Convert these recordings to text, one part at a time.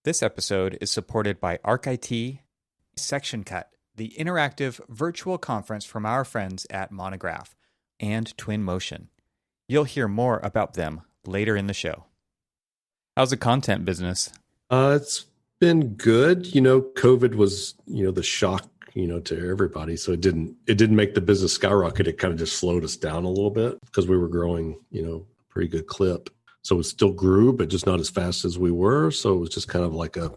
This episode is supported by ArcIT Section Cut, the interactive virtual conference from our friends at Monograph, and Twinmotion. You'll hear more about them later in the show. How's the content business? It's been good. COVID was, the shock, to everybody. So it didn't make the business skyrocket. It kind of just slowed us down a little bit because we were growing, a pretty good clip. So it still grew, but just not as fast as we were. So it was just kind of like a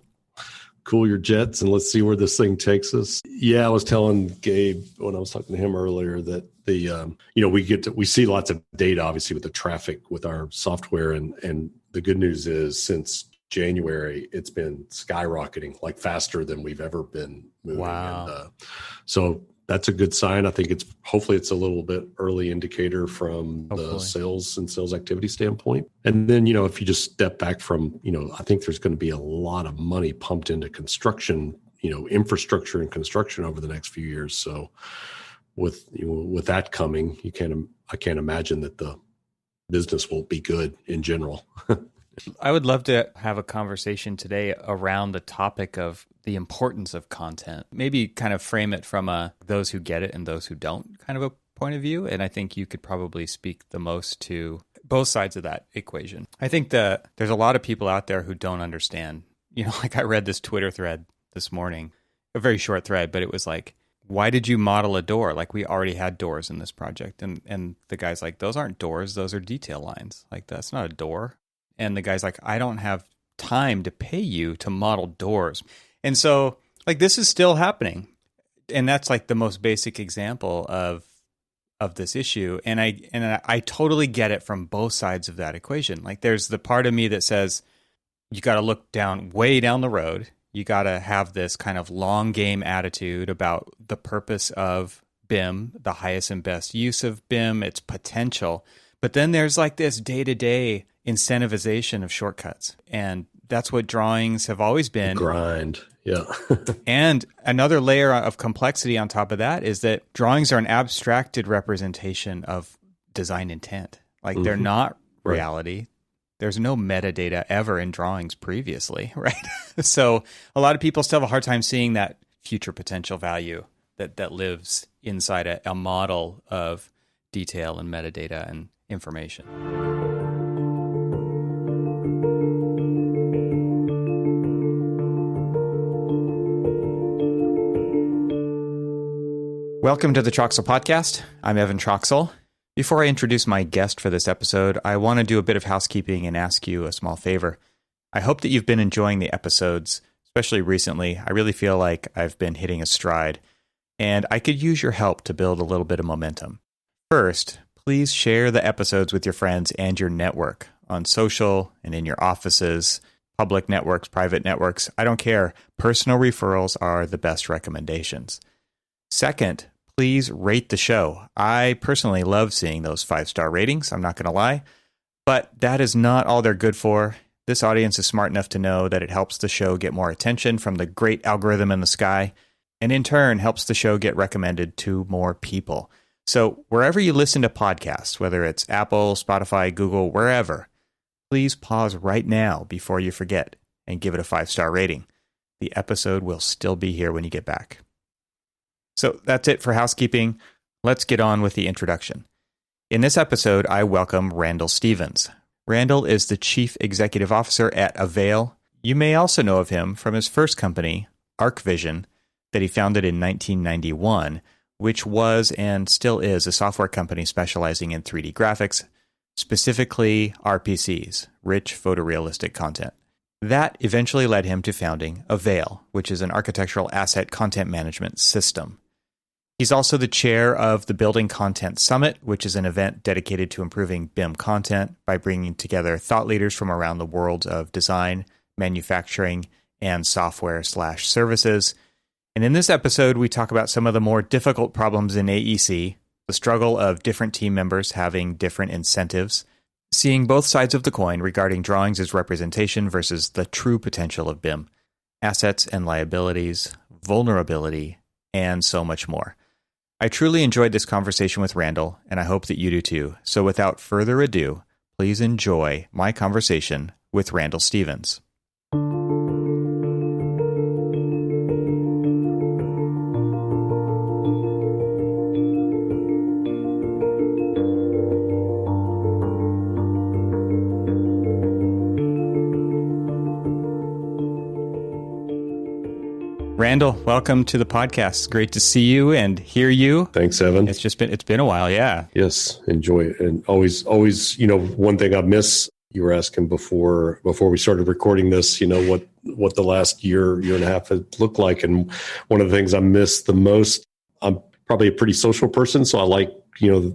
cool your jets and let's see where this thing takes us. Yeah, I was telling Gabe when I was talking to him earlier that we see lots of data, obviously, with the traffic with our software. And the good news is since January, it's been skyrocketing, like faster than we've ever been moving. Wow. And so that's a good sign. I think hopefully it's a little bit early indicator from the sales and sales activity standpoint. And then, if you just step back from, I think there's going to be a lot of money pumped into construction, infrastructure and construction over the next few years. So with that coming, I can't imagine that the business won't be good in general. I would love to have a conversation today around the topic of the importance of content. Maybe kind of frame it from those who get it and those who don't kind of a point of view. And I think you could probably speak the most to both sides of that equation. I think that there's a lot of people out there who don't understand. Like I read this Twitter thread this morning, a very short thread, but it was like, why did you model a door? Like we already had doors in this project. And the guy's like, those aren't doors, those are detail lines. Like that's not a door. And the guy's like, I don't have time to pay you to model doors. And so like this is still happening. And that's like the most basic example of this issue. And I totally get it from both sides of that equation. Like there's the part of me that says you got to look way down the road. You got to have this kind of long game attitude about the purpose of BIM, the highest and best use of BIM, its potential. But then there's like this day-to-day incentivization of shortcuts. And that's what drawings have always been. The grind, yeah. And another layer of complexity on top of that is that drawings are an abstracted representation of design intent. Like they're not reality. Right. There's no metadata ever in drawings previously, right? So a lot of people still have a hard time seeing that future potential value that lives inside a model of detail and metadata and information. Welcome to the Troxel Podcast. I'm Evan Troxel. Before I introduce my guest for this episode, I want to do a bit of housekeeping and ask you a small favor. I hope that you've been enjoying the episodes, especially recently. I really feel like I've been hitting a stride, and I could use your help to build a little bit of momentum. First, please share the episodes with your friends and your network on social and in your offices, public networks, private networks. I don't care. Personal referrals are the best recommendations. Second, please rate the show. I personally love seeing those 5-star ratings. I'm not going to lie, but that is not all they're good for. This audience is smart enough to know that it helps the show get more attention from the great algorithm in the sky, and in turn helps the show get recommended to more people. So wherever you listen to podcasts, whether it's Apple, Spotify, Google, wherever, please pause right now before you forget and give it a 5-star rating. The episode will still be here when you get back. So that's it for housekeeping. Let's get on with the introduction. In this episode, I welcome Randall Stevens. Randall is the Chief Executive Officer at AVAIL. You may also know of him from his first company, ArcVision, that he founded in 1991, which was and still is a software company specializing in 3D graphics, specifically RPCs, rich photorealistic content. That eventually led him to founding AVAIL, which is an architectural asset content management system. He's also the chair of the Building Content Summit, which is an event dedicated to improving BIM content by bringing together thought leaders from around the world of design, manufacturing, and software/services. And in this episode, we talk about some of the more difficult problems in AEC, the struggle of different team members having different incentives, seeing both sides of the coin regarding drawings as representation versus the true potential of BIM, assets and liabilities, vulnerability, and so much more. I truly enjoyed this conversation with Randall, and I hope that you do too. So without further ado, please enjoy my conversation with Randall Stevens. Randall, welcome to the podcast. Great to see you and hear you. Thanks, Evan. It's been a while. Yeah. Yes. Enjoy it. And always, one thing I miss, you were asking before we started recording this, what the last year and a half has looked like. And one of the things I miss the most, I'm probably a pretty social person. So I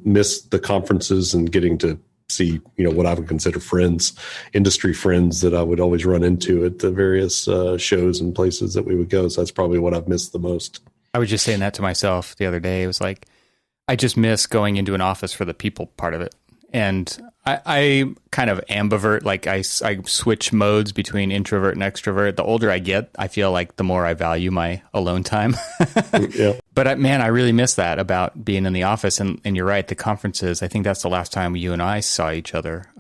miss the conferences and getting to see, what I would consider friends, industry friends that I would always run into at the various shows and places that we would go. So that's probably what I've missed the most. I was just saying that to myself the other day. It was like, I just miss going into an office for the people part of it. And I kind of ambivert, like I switch modes between introvert and extrovert. The older I get, I feel like the more I value my alone time. Yeah. But I really miss that about being in the office. And you're right, the conferences, I think that's the last time you and I saw each other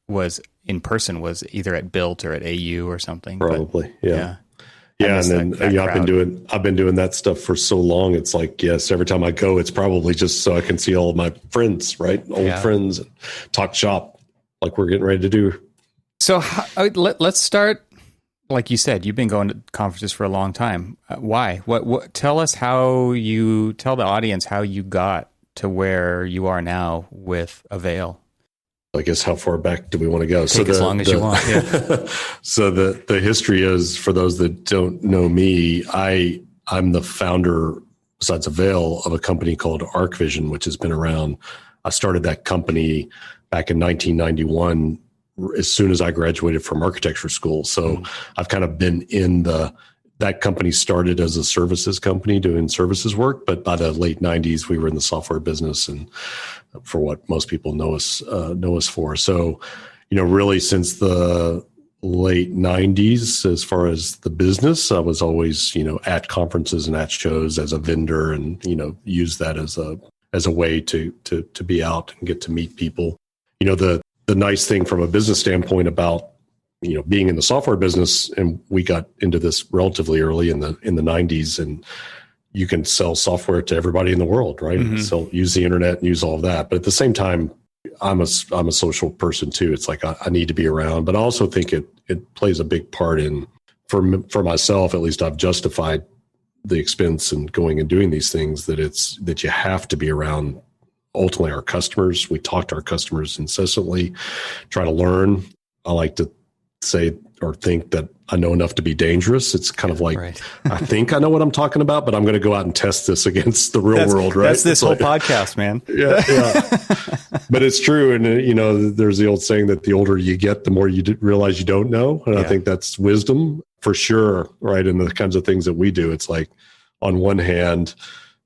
was in person, was either at Built or at AU or something. Probably, but, yeah. Yeah, and then I've been doing that stuff for so long. It's like, yes, every time I go, it's probably just so I can see all of my friends, right? Old friends, and talk shop like we're getting ready to do. So let's start. Like you said, you've been going to conferences for a long time. Why? What? Tell us tell the audience how you got to where you are now with AVAIL. I guess how far back do we want to go? Take as long as you want. Yeah. So the history is, for those that don't know me, I'm the founder, besides AVAIL, of a company called ArcVision, which has been around. I started that company back in 1991, as soon as I graduated from architecture school. So I've kind of been in that company started as a services company doing services work, but by the late 90s, we were in the software business, and for what most people know us for. So, really since the late 90s, as far as the business, I was always, at conferences and at shows as a vendor, and, use that as a way to be out and get to meet people. The nice thing from a business standpoint about being in the software business, and we got into this relatively early in the 90s, and you can sell software to everybody in the world, right? Mm-hmm. So use the internet and use all of that. But at the same time, I'm a social person too. It's like I need to be around, but I also think it plays a big part in, for myself, at least I've justified the expense and going and doing these things, that you have to be around ultimately our customers. We talk to our customers incessantly, try to learn. I like to say or think that I know enough to be dangerous. It's kind of like, right. I think I know what I'm talking about, but I'm going to go out and test this against the real world, right? That's this whole podcast, man. Yeah. But it's true. And, there's the old saying that the older you get, the more you realize you don't know. And I think that's wisdom for sure, right? And the kinds of things that we do, it's like, on one hand,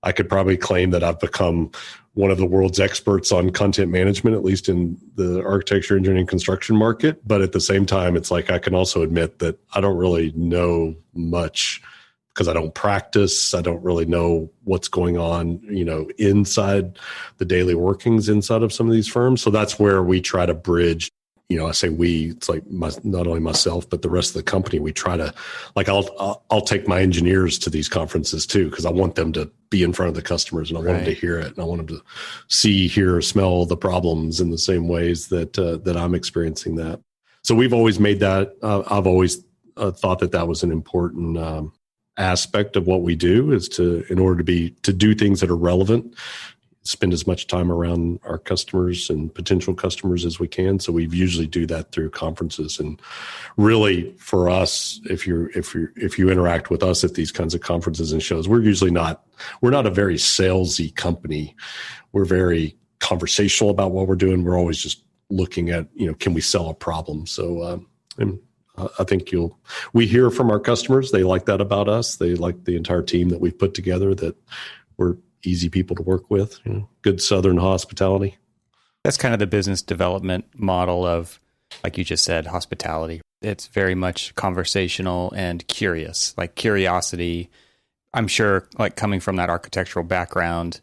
I could probably claim that I've become one of the world's experts on content management, at least in the architecture, engineering, construction market. But at the same time, it's like I can also admit that I don't really know much because I don't practice. I don't really know what's going on, inside the daily workings inside of some of these firms. So that's where we try to bridge. I say we, it's like not only myself, but the rest of the company. We try to, like, I'll take my engineers to these conferences too, because I want them to be in front of the customers, and I want them to hear it, and I want them to see, hear, smell the problems in the same ways that I'm experiencing that. So we've always made that. I've always thought that was an important aspect of what we do, is in order to do things that are relevant, spend as much time around our customers and potential customers as we can. So we usually do that through conferences. And really, for us, if you interact with us at these kinds of conferences and shows, we're not a very salesy company. We're very conversational about what we're doing. We're always just looking at, can we sell a problem? So, I think we hear from our customers. They like that about us. They like the entire team that we've put together, that we're easy people to work with, good Southern hospitality. That's kind of the business development model of, like you just said, hospitality. It's very much conversational and curious, like curiosity. I'm sure, like, coming from that architectural background,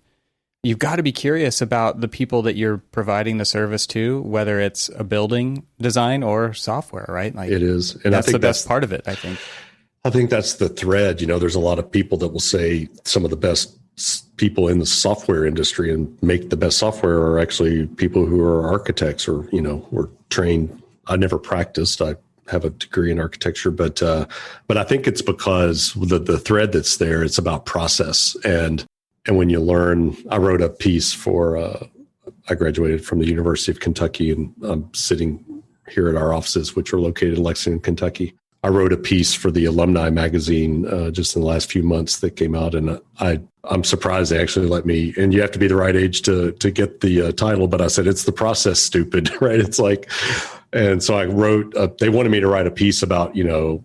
you've got to be curious about the people that you're providing the service to, whether it's a building design or software, right? Like, it is. And that's the best part of it, I think. I think that's the thread. There's a lot of people that will say some of the best people in the software industry and make the best software are actually people who are architects or, were trained. I never practiced. I have a degree in architecture, but I think it's because the thread that's there, it's about process. And when you learn, I wrote a piece I graduated from the University of Kentucky, and I'm sitting here at our offices, which are located in Lexington, Kentucky. I wrote a piece for the alumni magazine just in the last few months that came out, and I'm surprised they actually let me. And you have to be the right age to get the title, but I said it's the process, stupid, right? It's like, and so I wrote. They wanted me to write a piece about,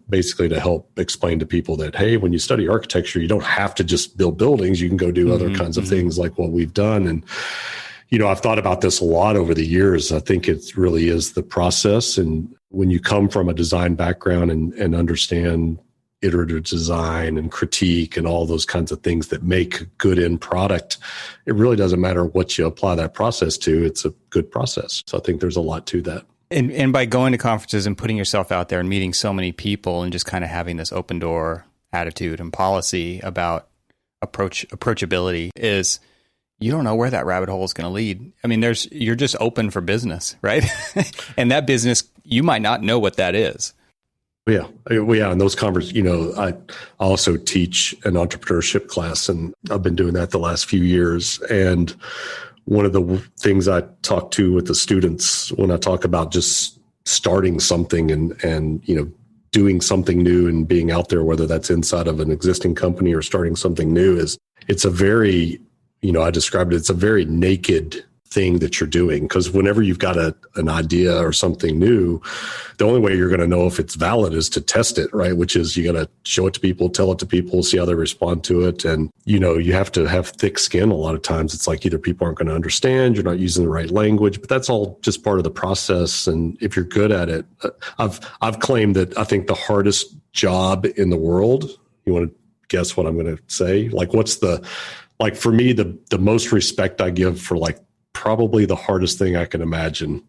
basically to help explain to people that, hey, when you study architecture, you don't have to just build buildings. You can go do other kinds of things like what we've done. And I've thought about this a lot over the years. I think it really is the process. And when you come from a design background and understand iterative design and critique and all those kinds of things that make a good end product, it really doesn't matter what you apply that process to. It's a good process. So I think there's a lot to that. And by going to conferences and putting yourself out there and meeting so many people and just kind of having this open door attitude and policy about approachability is, you don't know where that rabbit hole is going to lead. I mean, you're just open for business, right? And that business, you might not know what that is. Yeah. And those conversations, I also teach an entrepreneurship class, and I've been doing that the last few years. And one of the things I talk to with the students when I talk about just starting something and doing something new and being out there, whether that's inside of an existing company or starting something new, is it's a very, I described it, it's a very naked thing that you're doing, because whenever you've got an idea or something new, the only way you're going to know if it's valid is to test it, right? Which is you got to show it to people, tell it to people, see how they respond to it. And, you have to have thick skin. A lot of times it's like either people aren't going to understand, you're not using the right language, but that's all just part of the process. And if you're good at it, I've claimed that I think the hardest job in the world, you want to guess what I'm going to say? Like for me, the most respect I give for probably the hardest thing I can imagine.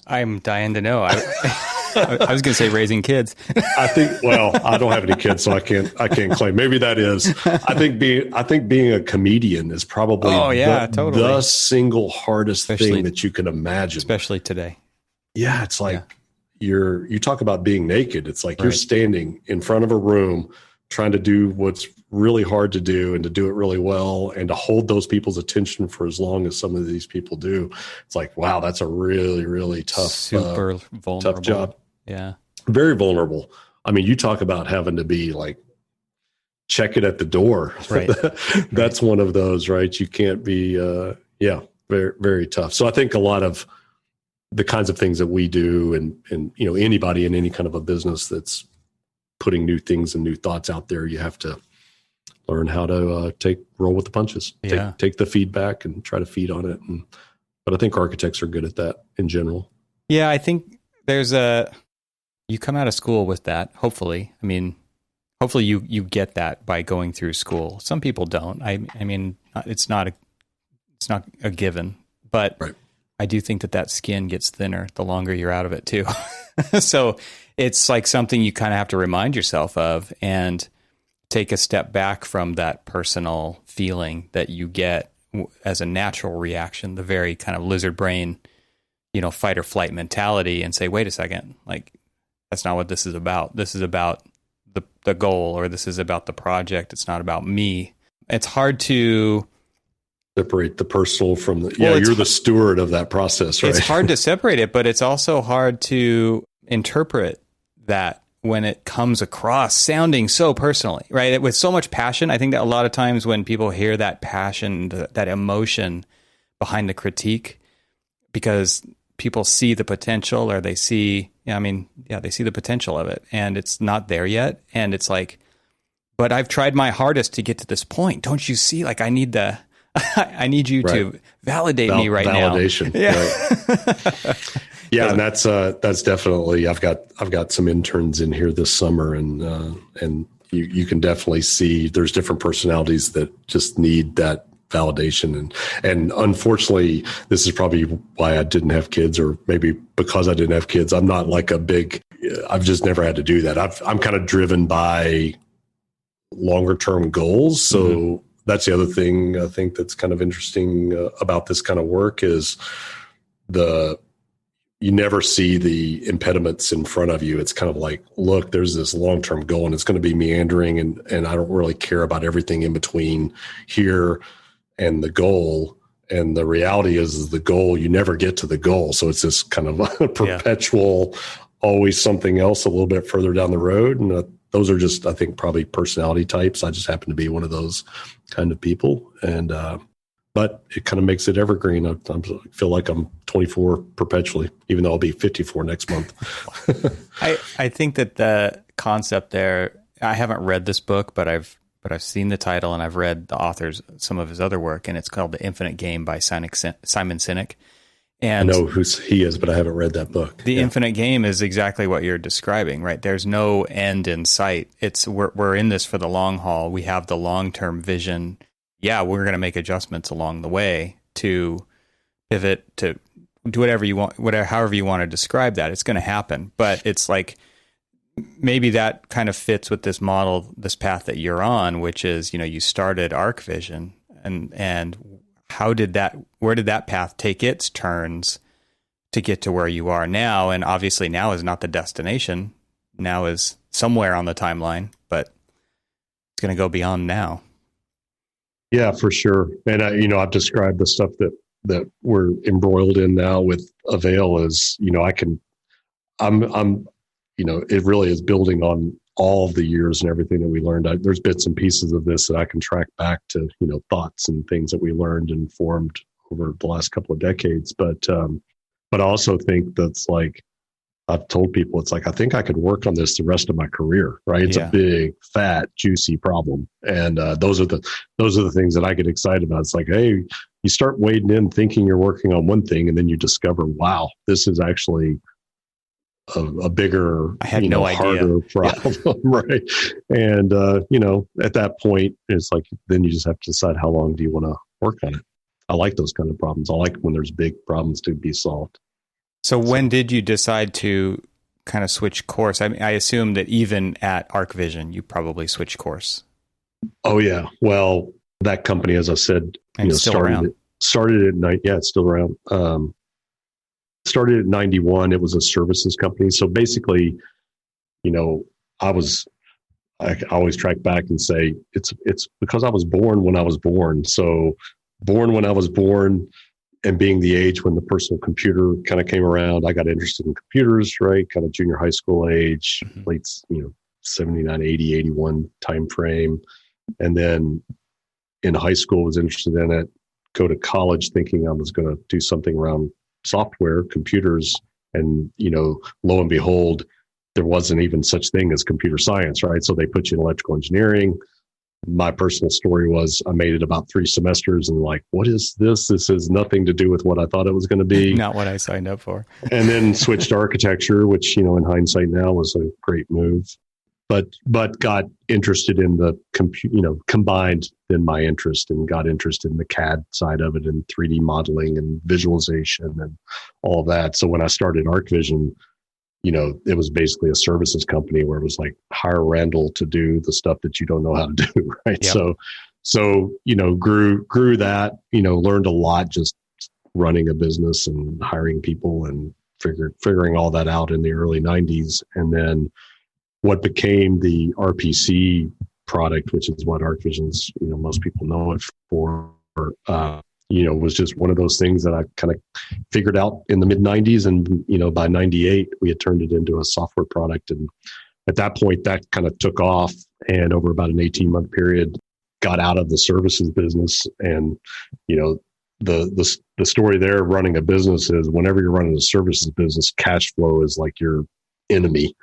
I'm dying to know. I was going to say raising kids. I think, I don't have any kids, so I can't claim. Maybe that is. I think being a comedian is probably the single hardest thing that you can imagine. Especially today. Yeah. It's like you talk about being naked. It's like you're standing in front of a room trying to do what's really hard to do and to do it really well and to hold those people's attention for as long as some of these people do. It's like, wow, that's a really, really tough, super vulnerable, tough job. Yeah. Very vulnerable. I mean, you talk about having to be like, check it at the door. Right. That's one of those, right? You can't be, very, very tough. So I think a lot of the kinds of things that we do and anybody in any kind of a business that's putting new things and new thoughts out there, you have to learn how to roll with the punches, take the feedback and try to feed on it. But I think architects are good at that in general. Yeah, I think you come out of school with that, hopefully. I mean, hopefully you get that by going through school. Some people don't. I mean, it's not a given, but I do think that skin gets thinner the longer you're out of it too. So it's like something you kind of have to remind yourself of and take a step back from that personal feeling that you get as a natural reaction, the very kind of lizard brain, fight or flight mentality, and say, wait a second, like that's not what this is about. This is about the goal, or this is about the project. It's not about me. It's hard to separate the personal from you're the steward of that process, right? It's hard to separate it, but it's also hard to interpret that when it comes across sounding so personally, right? With so much passion. I think that a lot of times when people hear that passion, that emotion behind the critique, because people see the potential, or they see, they see the potential of it, and it's not there yet. And it's like, but I've tried my hardest to get to this point. Don't you see? Like I need you to validate me right validation, now. Yeah. Right. Yeah, and that's definitely. I've got some interns in here this summer, and you can definitely see there's different personalities that just need that validation, and unfortunately, this is probably why I didn't have kids, or maybe because I didn't have kids. I'm not like I've just never had to do that. I'm kind of driven by longer term goals, so that's the other thing I think that's kind of interesting about this kind of work is you never see the impediments in front of you. It's kind of like, look, there's this long-term goal and it's going to be meandering, and I don't really care about everything in between here and the goal. And the reality is the goal, you never get to the goal. So it's this kind of a perpetual, always something else a little bit further down the road. And those are just, I think, probably personality types. I just happen to be one of those kind of people. And, but it kind of makes it evergreen. I feel like I'm 24 perpetually, even though I'll be 54 next month. I think that the concept there, I haven't read this book, but I've seen the title and I've read the author's, some of his other work, and it's called The Infinite Game by Simon Sinek. And I know who he is, but I haven't read that book. The Infinite Game is exactly what you're describing, right? There's no end in sight. We're in this for the long haul. We have the long-term vision. Yeah, we're going to make adjustments along the way to pivot, to do whatever you want, however you want to describe that. It's going to happen. But it's like, maybe that kind of fits with this model, this path that you're on, which is, you started ArcVision, and where did that path take its turns to get to where you are now? And obviously now is not the destination. Now is somewhere on the timeline, but it's going to go beyond now. Yeah, for sure. And I've described the stuff that we're embroiled in now with AVAIL as, it really is building on all of the years and everything that we learned. There's bits and pieces of this that I can track back to, thoughts and things that we learned and formed over the last couple of decades. But I also think that's like, I've told people, it's like, I think I could work on this the rest of my career, right? It's a big, fat, juicy problem. And those are the things that I get excited about. It's like, hey, you start wading in thinking you're working on one thing, and then you discover, wow, this is actually a bigger, I had no harder idea. problem, right? And, at that point, it's like, then you just have to decide how long do you want to work on it. I like those kind of problems. I like when there's big problems to be solved. So when did you decide to kind of switch course? I mean, I assume that even at ArcVision, you probably switched course. Oh yeah. Well, that company, as I said, started at night. Yeah, it's still around. Started at 91. It was a services company. So basically, I always track back and say it's because I was born when I was born. So born when I was born, and being the age when the personal computer kind of came around, I got interested in computers, right? Kind of junior high school age, late, 79, 80, 81 timeframe. And then in high school was interested in it, go to college thinking I was going to do something around software, computers. And, lo and behold, there wasn't even such thing as computer science, right? So they put you in electrical engineering. My personal story was I made it about 3 semesters and like, what is this? This has nothing to do with what I thought it was going to be. Not what I signed up for. And then switched to architecture, which, in hindsight now was a great move, but got interested in the combined then my interest and got interested in the CAD side of it and 3D modeling and visualization and all of that. So when I started ArcVision, it was basically a services company where it was like hire Randall to do the stuff that you don't know how to do. Right. Yep. So, grew that, learned a lot just running a business and hiring people and figuring all that out in the early 90s. And then what became the RPC product, which is what ArcVision's, most people know it for, was just one of those things that I kind of figured out in the mid 90s. And, by 98, we had turned it into a software product. And at that point, that kind of took off. And over about an 18-month period, got out of the services business. And, the story there running a business is whenever you're running a services business, cash flow is like your enemy.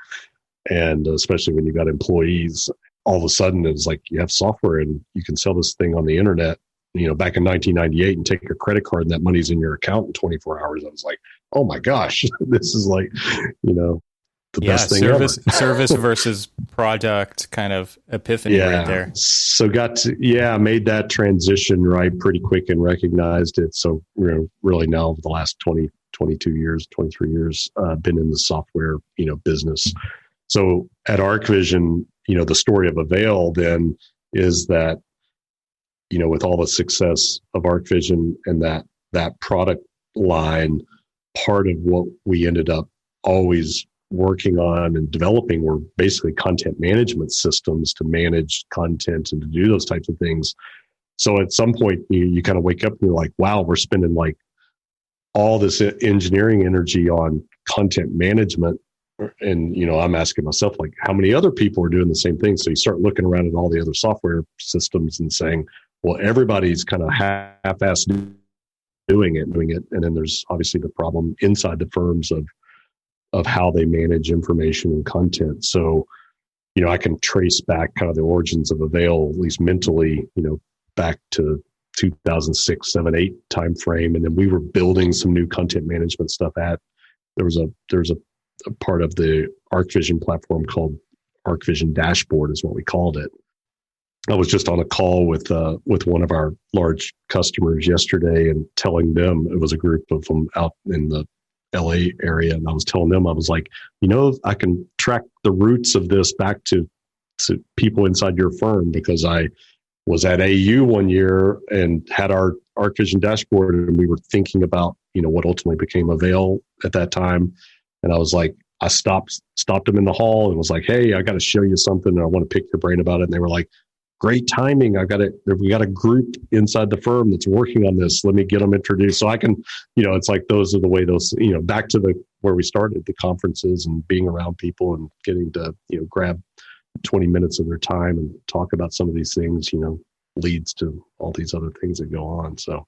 And especially when you got employees, all of a sudden it's like you have software and you can sell this thing on the internet, back in 1998 and take your credit card and that money's in your account in 24 hours. I was like, oh my gosh, this is like, the best thing ever. Service versus product kind of epiphany right there. So made that transition right pretty quick and recognized it. So, really now over the last 22 years, 23 years, been in the software, business. So at ArcVision, the story of AVAIL then is that, with all the success of ArcVision and that product line, part of what we ended up always working on and developing were basically content management systems to manage content and to do those types of things. So at some point you kind of wake up and you're like, wow, we're spending like all this engineering energy on content management. And, I'm asking myself, like, how many other people are doing the same thing? So you start looking around at all the other software systems and saying, well, everybody's kind of half-assed doing it. And then there's obviously the problem inside the firms of how they manage information and content. So, I can trace back kind of the origins of Avail, at least mentally, back to 2006, 7, 8 timeframe. And then we were building some new content management stuff there's a part of the ArcVision platform called ArcVision Dashboard is what we called it. I was just on a call with one of our large customers yesterday and telling them, it was a group of them out in the LA area. And I was telling them, I was like, I can track the roots of this back to people inside your firm, because I was at AU one year and had our ArcVision Dashboard, and we were thinking about, what ultimately became Avail at that time. And I was like, I stopped them in the hall and was like, hey, I got to show you something and I want to pick your brain about it. And they were like, great timing. We got a group inside the firm that's working on this. Let me get them introduced. So I can, it's like those are the way those, back to where we started, the conferences and being around people and getting to, grab 20 minutes of their time and talk about some of these things, leads to all these other things that go on. So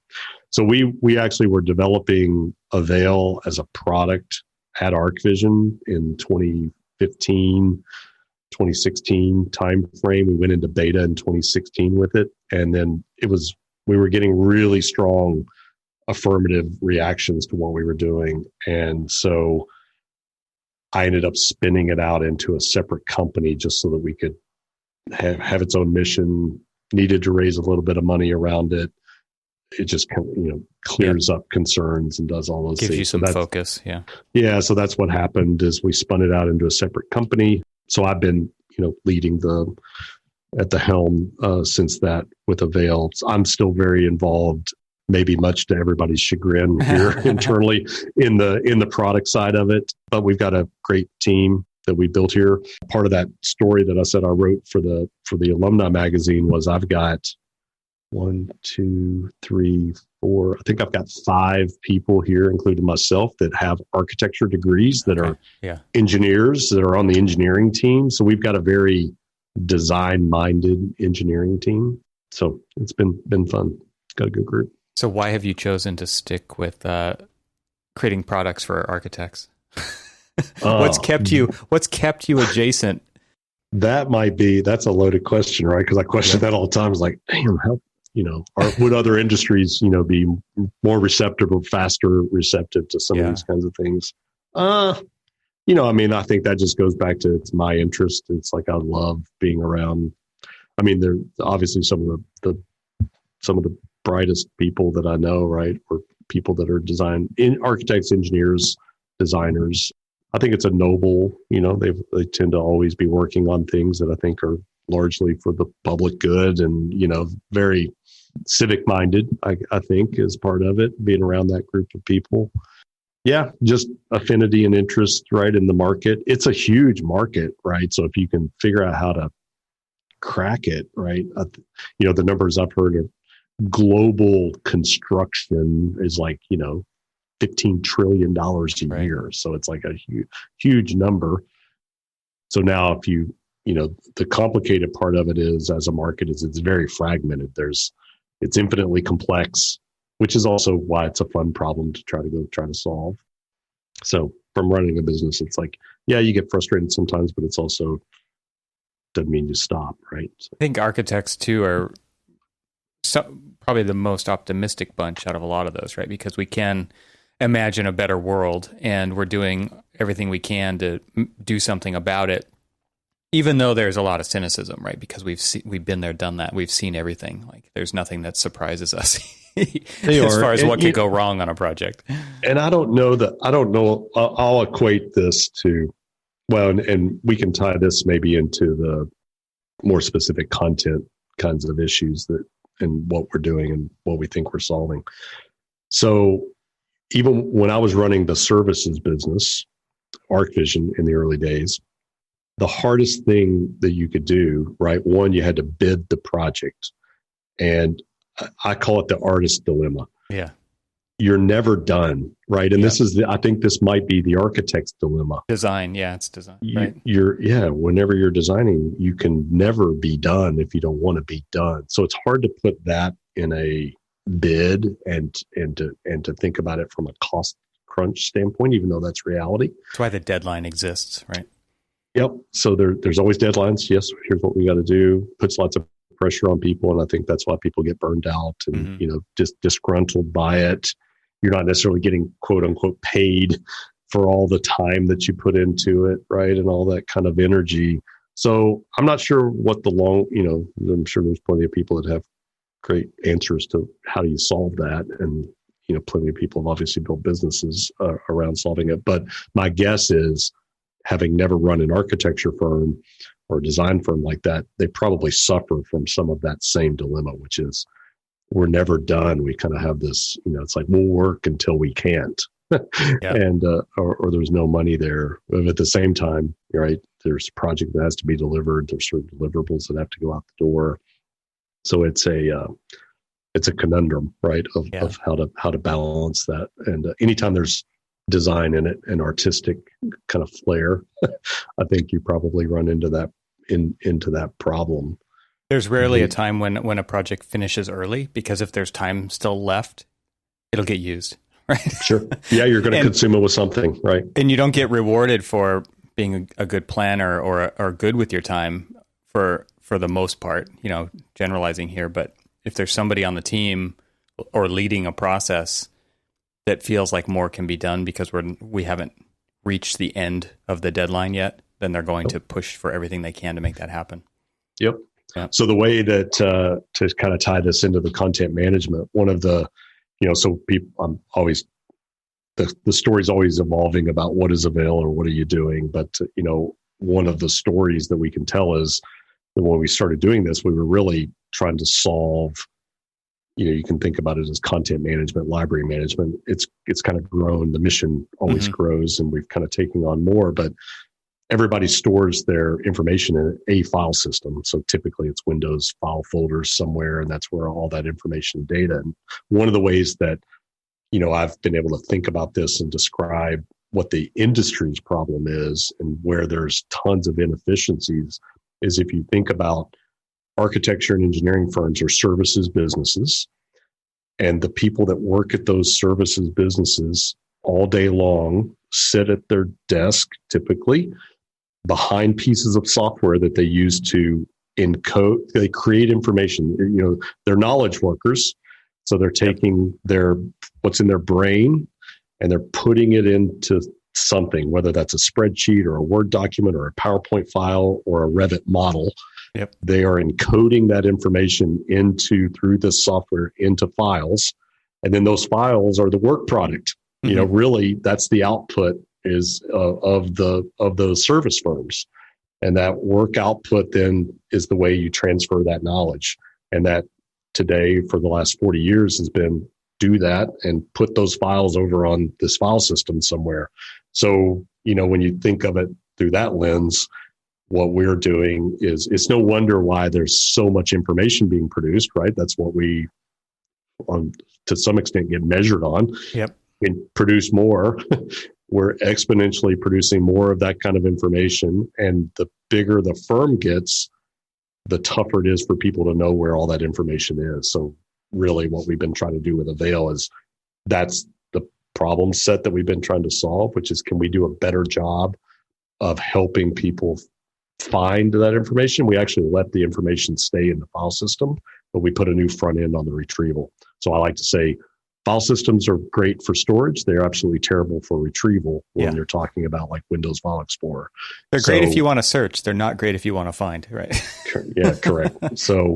we actually were developing Avail as a product at ArcVision in 2015, 2016 timeframe. We went into beta in 2016 with it. And then we were getting really strong affirmative reactions to what we were doing. And so I ended up spinning it out into a separate company just so that we could have its own mission. Needed to raise a little bit of money around it. It just clears up concerns and does all those things. Gives you some focus. Yeah. Yeah. So that's what happened is we spun it out into a separate company. So I've been, leading at the helm since that with Avail. I'm still very involved, maybe much to everybody's chagrin here internally in the product side of it. But we've got a great team that we built here. Part of that story that I said I wrote for the alumni magazine was I've got 1, 2, 3, 4. I think I've got 5 people here, including myself, that have architecture degrees that are engineers that are on the engineering team. So we've got a very design-minded engineering team. So it's been fun. Got a good group. So why have you chosen to stick with creating products for architects? What's kept you adjacent? That's a loaded question, right? Because I question that all the time. It's like, damn, how, would other industries, be more receptive or faster receptive to some of these kinds of things? I think that just goes back to it's my interest. It's like I love being around. I mean, they're obviously some of the brightest people that I know, right? Or people that are architects, engineers, designers. I think it's a noble, they tend to always be working on things that I think are largely for the public good and, very civic minded, I think is part of it, being around that group of people. Yeah, just affinity and interest, right, in the market. It's a huge market, right? So if you can figure out how to crack it, right, the numbers I've heard of global construction is like, $15 trillion a year. So it's like a huge number. So now if the complicated part of it is as a market is it's very fragmented. It's infinitely complex, which is also why it's a fun problem to try to solve. So from running a business, it's like, yeah, you get frustrated sometimes, but it's also doesn't mean you stop, right? So. I think architects too are probably the most optimistic bunch out of a lot of those, right? Because we can imagine a better world and we're doing everything we can to do something about it, even though there's a lot of cynicism, right? Because we've been there, done that. We've seen everything. Like there's nothing that surprises us as far as what could go wrong on a project. And I don't know. I'll equate this to, and we can tie this maybe into the more specific content kinds of issues and what we're doing and what we think we're solving. So even when I was running the services business, ArcVision in the early days, the hardest thing that you could do, right? One, you had to bid the project. And I call it the artist dilemma. Yeah. You're never done, right? And Yeah. this is, I think this might be the architect's dilemma. Design. Yeah, it's design. Right. Whenever you're designing, you can never be done if you don't want to be done. So it's hard to put that in a bid and to think about it from a cost crunch standpoint, even though that's reality. That's why the deadline exists, right? Yep. So there's always deadlines. Yes, here's what we got to do. Puts lots of pressure on people, and I think that's why people get burned out and just disgruntled by it. You're not necessarily getting quote unquote paid for all the time that you put into it, right, and all that kind of energy. So I'm not sure what I'm sure there's plenty of people that have great answers to how do you solve that, and plenty of people have obviously built businesses around solving it. But my guess is, having never run an architecture firm or a design firm like that, they probably suffer from some of that same dilemma, which is we're never done. We kind of have this, it's like we'll work until we can't, Yeah. and or there's no money there. But at the same time, right, there's a project that has to be delivered. There's certain deliverables that have to go out the door. So it's a conundrum, right, of how to balance that. And anytime there's design in it and artistic kind of flair, I think you probably run into that problem. There's rarely a time when a project finishes early, because if there's time still left, it'll get used, right? Sure. Yeah, you're going to consume it with something, right? And you don't get rewarded for being a good planner or good with your time for the most part, generalizing here. But if there's somebody on the team or leading a process that feels like more can be done because we haven't reached the end of the deadline yet, then they're going to push for everything they can to make that happen. Yep. Yeah. So the way that to kind of tie this into the content management, one of the, so people, I'm always, the story's always evolving about what is AVAIL or what are you doing. But, one of the stories that we can tell is that when we started doing this, we were really trying to solve, you can think about it as content management, library management. It's kind of grown. The mission always grows, and we've kind of taken on more, but everybody stores their information in a file system. So typically it's Windows file folders somewhere, and that's where all that information data. And one of the ways that, I've been able to think about this and describe what the industry's problem is and where there's tons of inefficiencies is if you think about architecture and engineering firms are services businesses, and the people that work at those services businesses all day long sit at their desk, typically behind pieces of software that they use to encode, they create information. They're knowledge workers. So they're taking what's in their brain and they're putting it into something, whether that's a spreadsheet or a Word document or a PowerPoint file or a Revit model. Yep. They are encoding that information through this software into files. And then those files are the work product. Really that's the output is of those service firms. And that work output then is the way you transfer that knowledge. And that today for the last 40 years has been do that and put those files over on this file system somewhere. So, when you think of it through that lens, what we're doing is, it's no wonder why there's so much information being produced, right? That's what we, to some extent, get measured on. Yep. And produce more. We're exponentially producing more of that kind of information. And the bigger the firm gets, the tougher it is for people to know where all that information is. So really what we've been trying to do with AVAIL is that's the problem set that we've been trying to solve, which is, can we do a better job of helping people find that information? We actually let the information stay in the file system, but we put a new front end on the retrieval. So I like to say file systems are great for storage. They're absolutely terrible for retrieval when you're talking about like Windows File Explorer. They're great if you want to search. They're not great if you want to find, right? Yeah, correct. So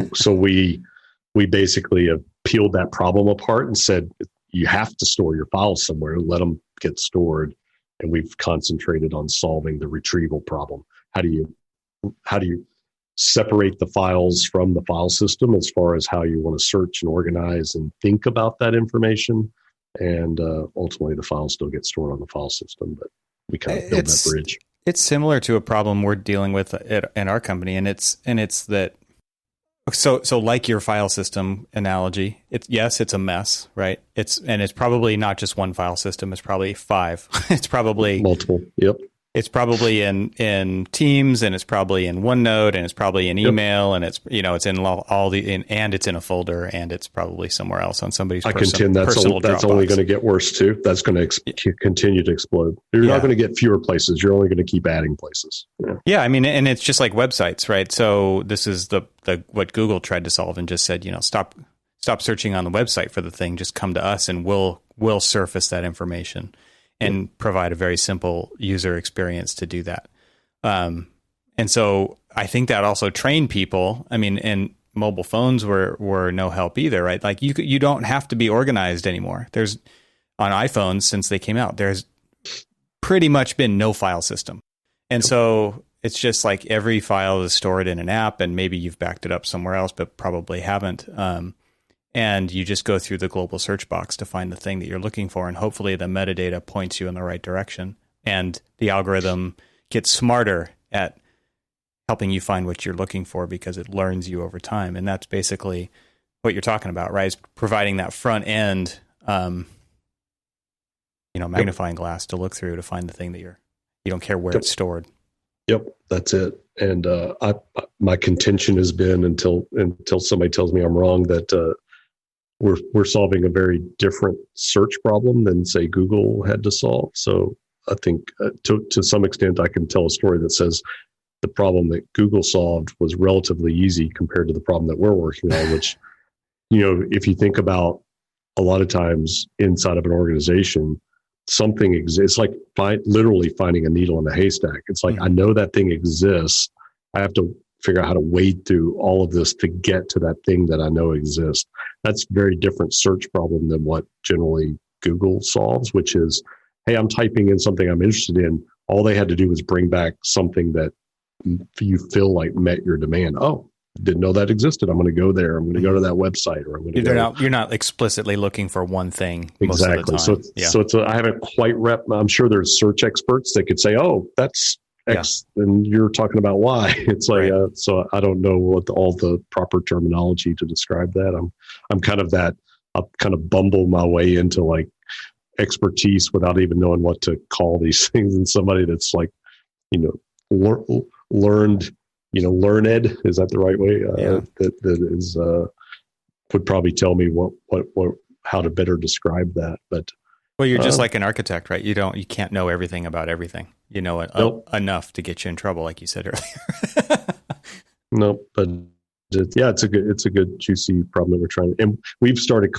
we basically have peeled that problem apart and said, you have to store your files somewhere, let them get stored. And we've concentrated on solving the retrieval problem. How do you separate the files from the file system as far as how you want to search and organize and think about that information? and ultimately the files still get stored on the file system, but we kind of build that bridge. It's similar to a problem we're dealing with in our company, and it's that. So like your file system analogy, it's a mess, right? It's probably not just one file system. It's probably 5. It's probably multiple. Yep. It's probably in Teams, and it's probably in OneNote, and it's probably in email, and it's it's in and it's in a folder, and it's probably somewhere else on somebody's personal Dropbox. That's only going to get worse too. That's going to continue to explode. You're not going to get fewer places. You're only going to keep adding places. Yeah, I mean, and it's just like websites, right? So this is the what Google tried to solve and just said, stop searching on the website for the thing. Just come to us, and we'll surface that information and provide a very simple user experience to do that. And so I think that also trained people. I mean, and mobile phones were no help either, right? Like you don't have to be organized anymore. There's on iPhones since they came out, there's pretty much been no file system. And so it's just like every file is stored in an app, and maybe you've backed it up somewhere else, but probably haven't. And you just go through the global search box to find the thing that you're looking for. And hopefully the metadata points you in the right direction. And the algorithm gets smarter at helping you find what you're looking for because it learns you over time. And that's basically what you're talking about, right? Is providing that front end, magnifying glass to look through to find the thing that you don't care where it's stored. Yep, that's it. And my contention has been until somebody tells me I'm wrong that we're solving a very different search problem than say Google had to solve. So I think to some extent I can tell a story that says the problem that Google solved was relatively easy compared to the problem that we're working on, which, if you think about a lot of times inside of an organization, something exists. It's like literally finding a needle in a haystack. It's like, I know that thing exists. I have to figure out how to wade through all of this to get to that thing that I know exists. That's a very different search problem than what generally Google solves, which is, hey, I'm typing in something I'm interested in. All they had to do was bring back something that you feel like met your demand. Oh, didn't know that existed. I'm going to go there. I'm going to go to that website, or I'm going to You're not explicitly looking for one thing. Exactly. Most of the time. So I haven't quite I'm sure there's search experts that could say, oh, that's X, and you're talking about Y. It's like, so I don't know what all the proper terminology to describe that. I'm kind of that. I'll kind of bumble my way into like expertise without even knowing what to call these things. And somebody that's like, learned, learned, is that the right way? That is would probably tell me what how to better describe that. But well, you're just like an architect, right? You can't know everything about everything. You know enough to get you in trouble, like you said earlier. No, but it's a good juicy problem that we're trying. And we've started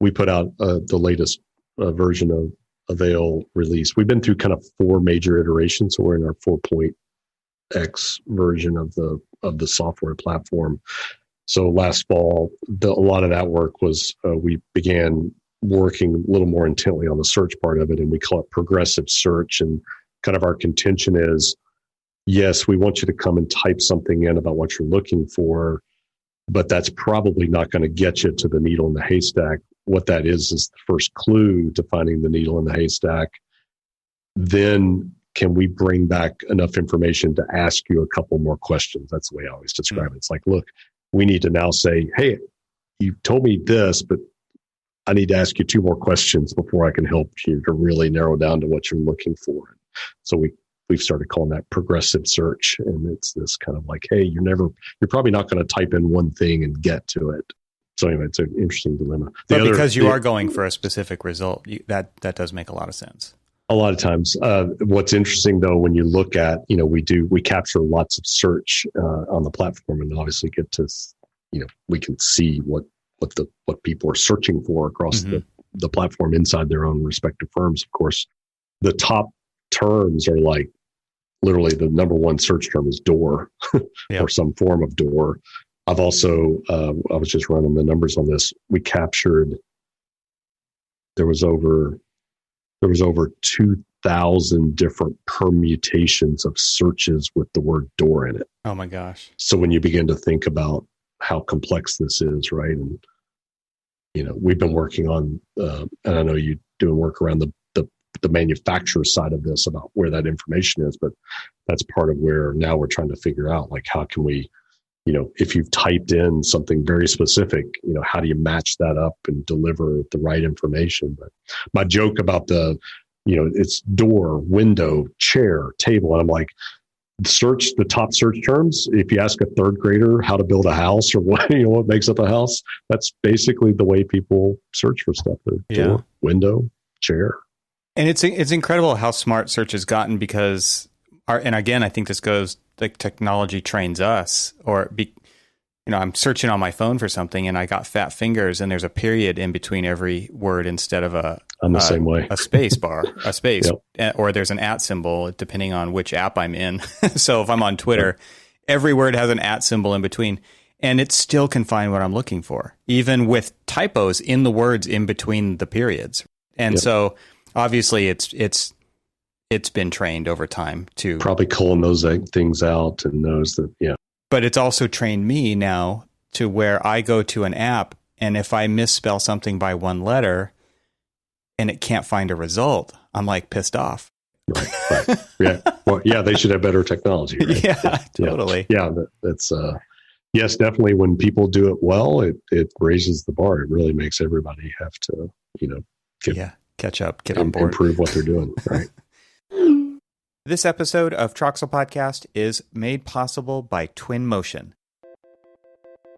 we put out the latest version of AVAIL release. We've been through kind of 4 major iterations, so we're in our 4.x version of the software platform. So last fall, a lot of that work was we began working a little more intently on the search part of it, and we call it progressive search. And kind of our contention is, yes, we want you to come and type something in about what you're looking for, but that's probably not going to get you to the needle in the haystack. What that is the first clue to finding the needle in the haystack. Then can we bring back enough information to ask you a couple more questions? That's the way I always describe it. It's like, look, we need to now say, hey, you told me this, but I need to ask you 2 more questions before I can help you to really narrow down to what you're looking for. So we've started calling that progressive search. And it's this kind of like, hey, you're probably not going to type in one thing and get to it. So anyway, it's an interesting dilemma. Because you are going for a specific result, that does make a lot of sense. A lot of times. What's interesting though, when you look at, we capture lots of search on the platform, and obviously get to, we can see what people are searching for across the platform inside their own respective firms. Of course, the top terms are like literally the number one search term is door or some form of door. I've also, I was just running the numbers on this. We captured, there was over 2,000 different permutations of searches with the word door in it. Oh my gosh. So when you begin to think about how complex this is, right? And we've been working on, and I know you doing work around the manufacturer side of this about where that information is, but that's part of where now we're trying to figure out, like, how can we, if you've typed in something very specific, how do you match that up and deliver the right information? But my joke about it's door, window, chair, table, and I'm like, search the top search terms. If you ask a third grader how to build a house or what makes up a house, that's basically the way people search for stuff. Door, window, chair. And it's incredible how smart search has gotten, because and again, I think this goes, like, technology trains us, I'm searching on my phone for something and I got fat fingers and there's a period in between every word instead of I'm the same way. A space bar, a space, Yep. Or there's an @ symbol depending on which app I'm in. So if I'm on Twitter, every word has an @ symbol in between, and it still can find what I'm looking for, even with typos in the words in between the periods. And so obviously it's been trained over time to probably culling those things out and knows that, But it's also trained me now to where I go to an app, and if I misspell something by one letter and it can't find a result, I'm like pissed off. Right. Yeah. Well, they should have better technology. Right? Yeah, totally. Yeah. That's, yes, definitely. When people do it well, it raises the bar. It really makes everybody have to, catch up, get on board, improve what they're doing. Right. This episode of Troxel Podcast is made possible by Twinmotion.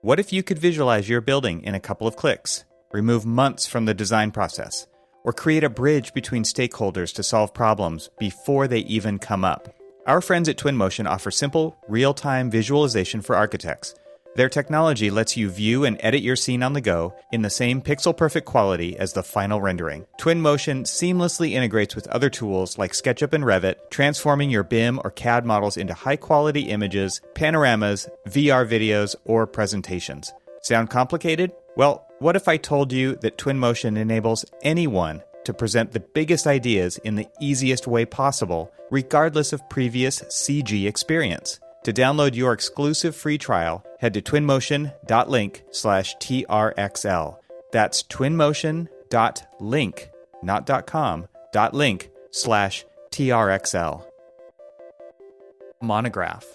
What if you could visualize your building in a couple of clicks, remove months from the design process, or create a bridge between stakeholders to solve problems before they even come up? Our friends at Twinmotion offer simple, real-time visualization for architects. Their technology lets you view and edit your scene on the go in the same pixel-perfect quality as the final rendering. Twinmotion seamlessly integrates with other tools like SketchUp and Revit, transforming your BIM or CAD models into high-quality images, panoramas, VR videos, or presentations. Sound complicated? Well, what if I told you that Twinmotion enables anyone to present the biggest ideas in the easiest way possible, regardless of previous CG experience? To download your exclusive free trial, head to twinmotion.link/TRXL. That's twinmotion.link, not .com, .link/TRXL. Monograph.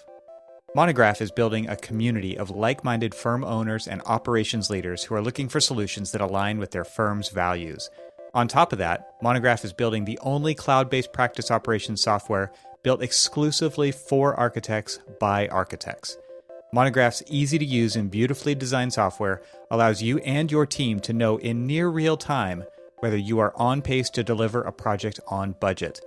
Monograph is building a community of like-minded firm owners and operations leaders who are looking for solutions that align with their firm's values. On top of that, Monograph is building the only cloud-based practice operations software built exclusively for architects by architects. Monograph's easy-to-use and beautifully designed software allows you and your team to know in near real time whether you are on pace to deliver a project on budget.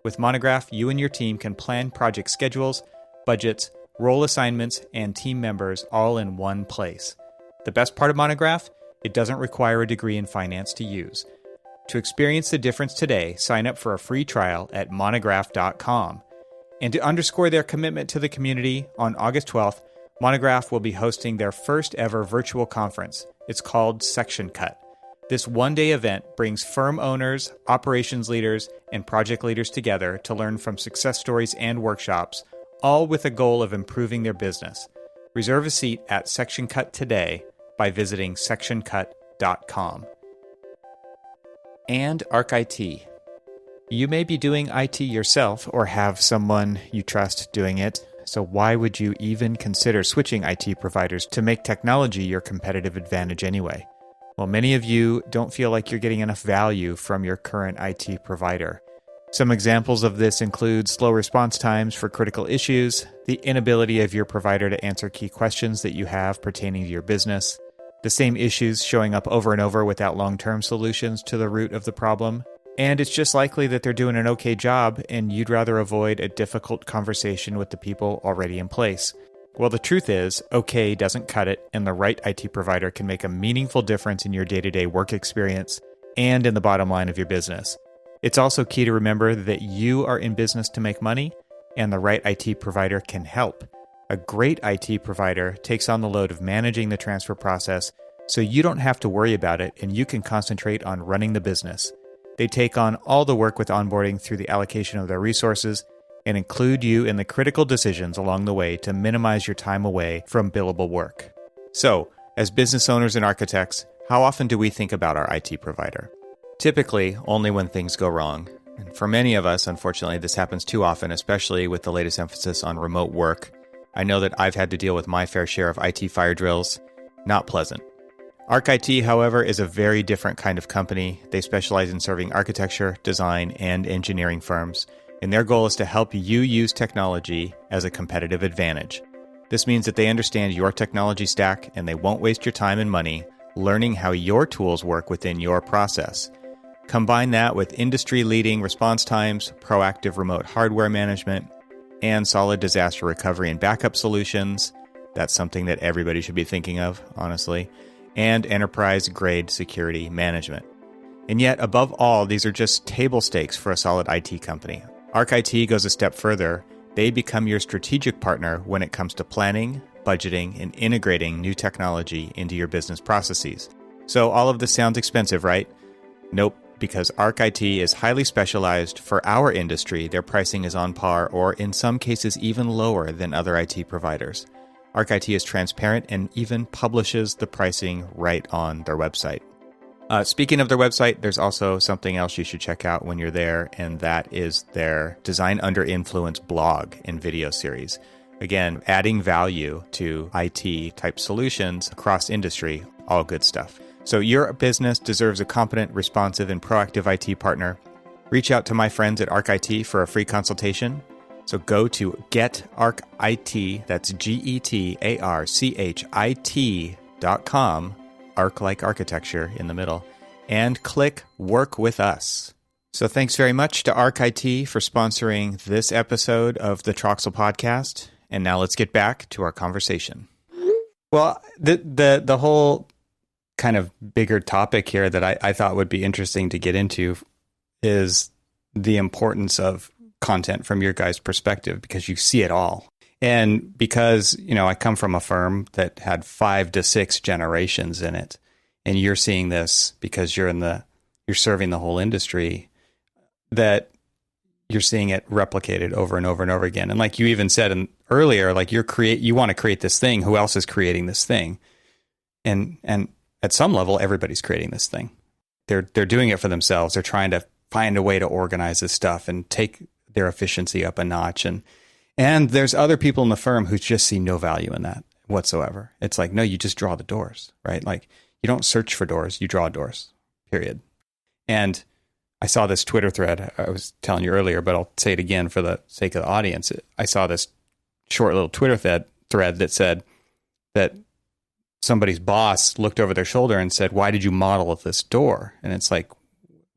With Monograph, you and your team can plan project schedules, budgets, role assignments, and team members all in one place. The best part of Monograph? It doesn't require a degree in finance to use. To experience the difference today, sign up for a free trial at monograph.com. And to underscore their commitment to the community, on August 12th, Monograph will be hosting their first ever virtual conference. It's called Section Cut. This one-day event brings firm owners, operations leaders, and project leaders together to learn from success stories and workshops, all with a goal of improving their business. Reserve a seat at Section Cut today by visiting sectioncut.com. And ArcIT. You may be doing IT yourself or have someone you trust doing it, so why would you even consider switching IT providers to make technology your competitive advantage anyway? Well, many of you don't feel like you're getting enough value from your current IT provider. Some examples of this include slow response times for critical issues, the inability of your provider to answer key questions that you have pertaining to your business, the same issues showing up over and over without long-term solutions to the root of the problem, and it's just likely that they're doing an okay job and you'd rather avoid a difficult conversation with the people already in place. Well, the truth is, okay doesn't cut it, and the right IT provider can make a meaningful difference in your day-to-day work experience and in the bottom line of your business. It's also key to remember that you are in business to make money, and the right IT provider can help. A great IT provider takes on the load of managing the transfer process, so you don't have to worry about it and you can concentrate on running the business. They take on all the work with onboarding through the allocation of their resources and include you in the critical decisions along the way to minimize your time away from billable work. So, as business owners and architects, How often do we think about our IT provider? Typically, only when things go wrong. And for many of us, unfortunately, this happens too often, especially with the latest emphasis on remote work. I know that I've had to deal with my fair share of IT fire drills. Not pleasant. Arc IT, however, is a very different kind of company. They specialize in serving architecture, design, and engineering firms, and their goal is to help you use technology as a competitive advantage. This means that they understand your technology stack, and they won't waste your time and money learning how your tools work within your process. Combine that with industry-leading response times, proactive remote hardware management, and solid disaster recovery and backup solutions. That's something that everybody should be thinking of, honestly. And enterprise-grade security management. And yet, above all, these are just table stakes for a solid IT company. Arc IT goes a step further. They become your strategic partner when it comes to planning, budgeting, and integrating new technology into your business processes. So all of this sounds expensive, right? Nope, because Arc IT is highly specialized. For our industry, their pricing is on par, or in some cases even lower than other IT providers. Arc IT is transparent and even publishes the pricing right on their website. Speaking of their website, there's also something else you should check out when you're there, and that is their Design Under Influence blog and video series. Again, adding value to IT-type solutions across industry, all good stuff. So your business deserves a competent, responsive, and proactive IT partner. Reach out to my friends at Arc IT for a free consultation. So go to GetArcIT, that's GetArcHit.com, arc like architecture in the middle, and click Work With Us. So thanks very much to Arc IT for sponsoring this episode of the Troxel Podcast. And now let's get back to our conversation. Well, the whole kind of bigger topic here that I thought would be interesting to get into is the importance of content from your guys' perspective, because you see it all. And because, I come from a firm that had 5 to 6 generations in it, and you're seeing this because you're serving the whole industry, that you're seeing it replicated over and over and over again. And like you even said earlier, like you want to create this thing. Who else is creating this thing? And at some level, everybody's creating this thing. They're doing it for themselves. They're trying to find a way to organize this stuff and take their efficiency up a notch. And there's other people in the firm who just see no value in that whatsoever. It's like, no, you just draw the doors, right? Like you don't search for doors, you draw doors, period. And I saw this Twitter thread I was telling you earlier, but I'll say it again for the sake of the audience. I saw this short little Twitter thread that said that somebody's boss looked over their shoulder and said, "Why did you model this door?" And it's like,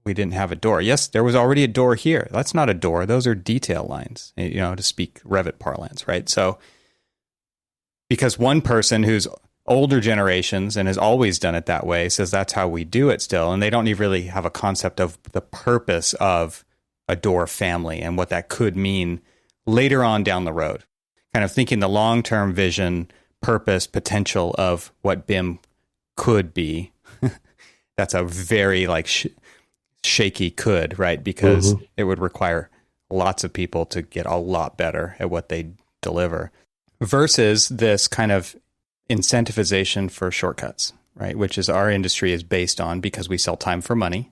we didn't have a door. Yes, there was already a door here. That's not a door. Those are detail lines, to speak Revit parlance, right? So because one person who's older generations and has always done it that way says that's how we do it still, and they don't even really have a concept of the purpose of a door family and what that could mean later on down the road. Kind of thinking the long-term vision, purpose, potential of what BIM could be. That's a very shaky could, right? Because it would require lots of people to get a lot better at what they deliver versus this kind of incentivization for shortcuts, right? Which is our industry is based on, because we sell time for money.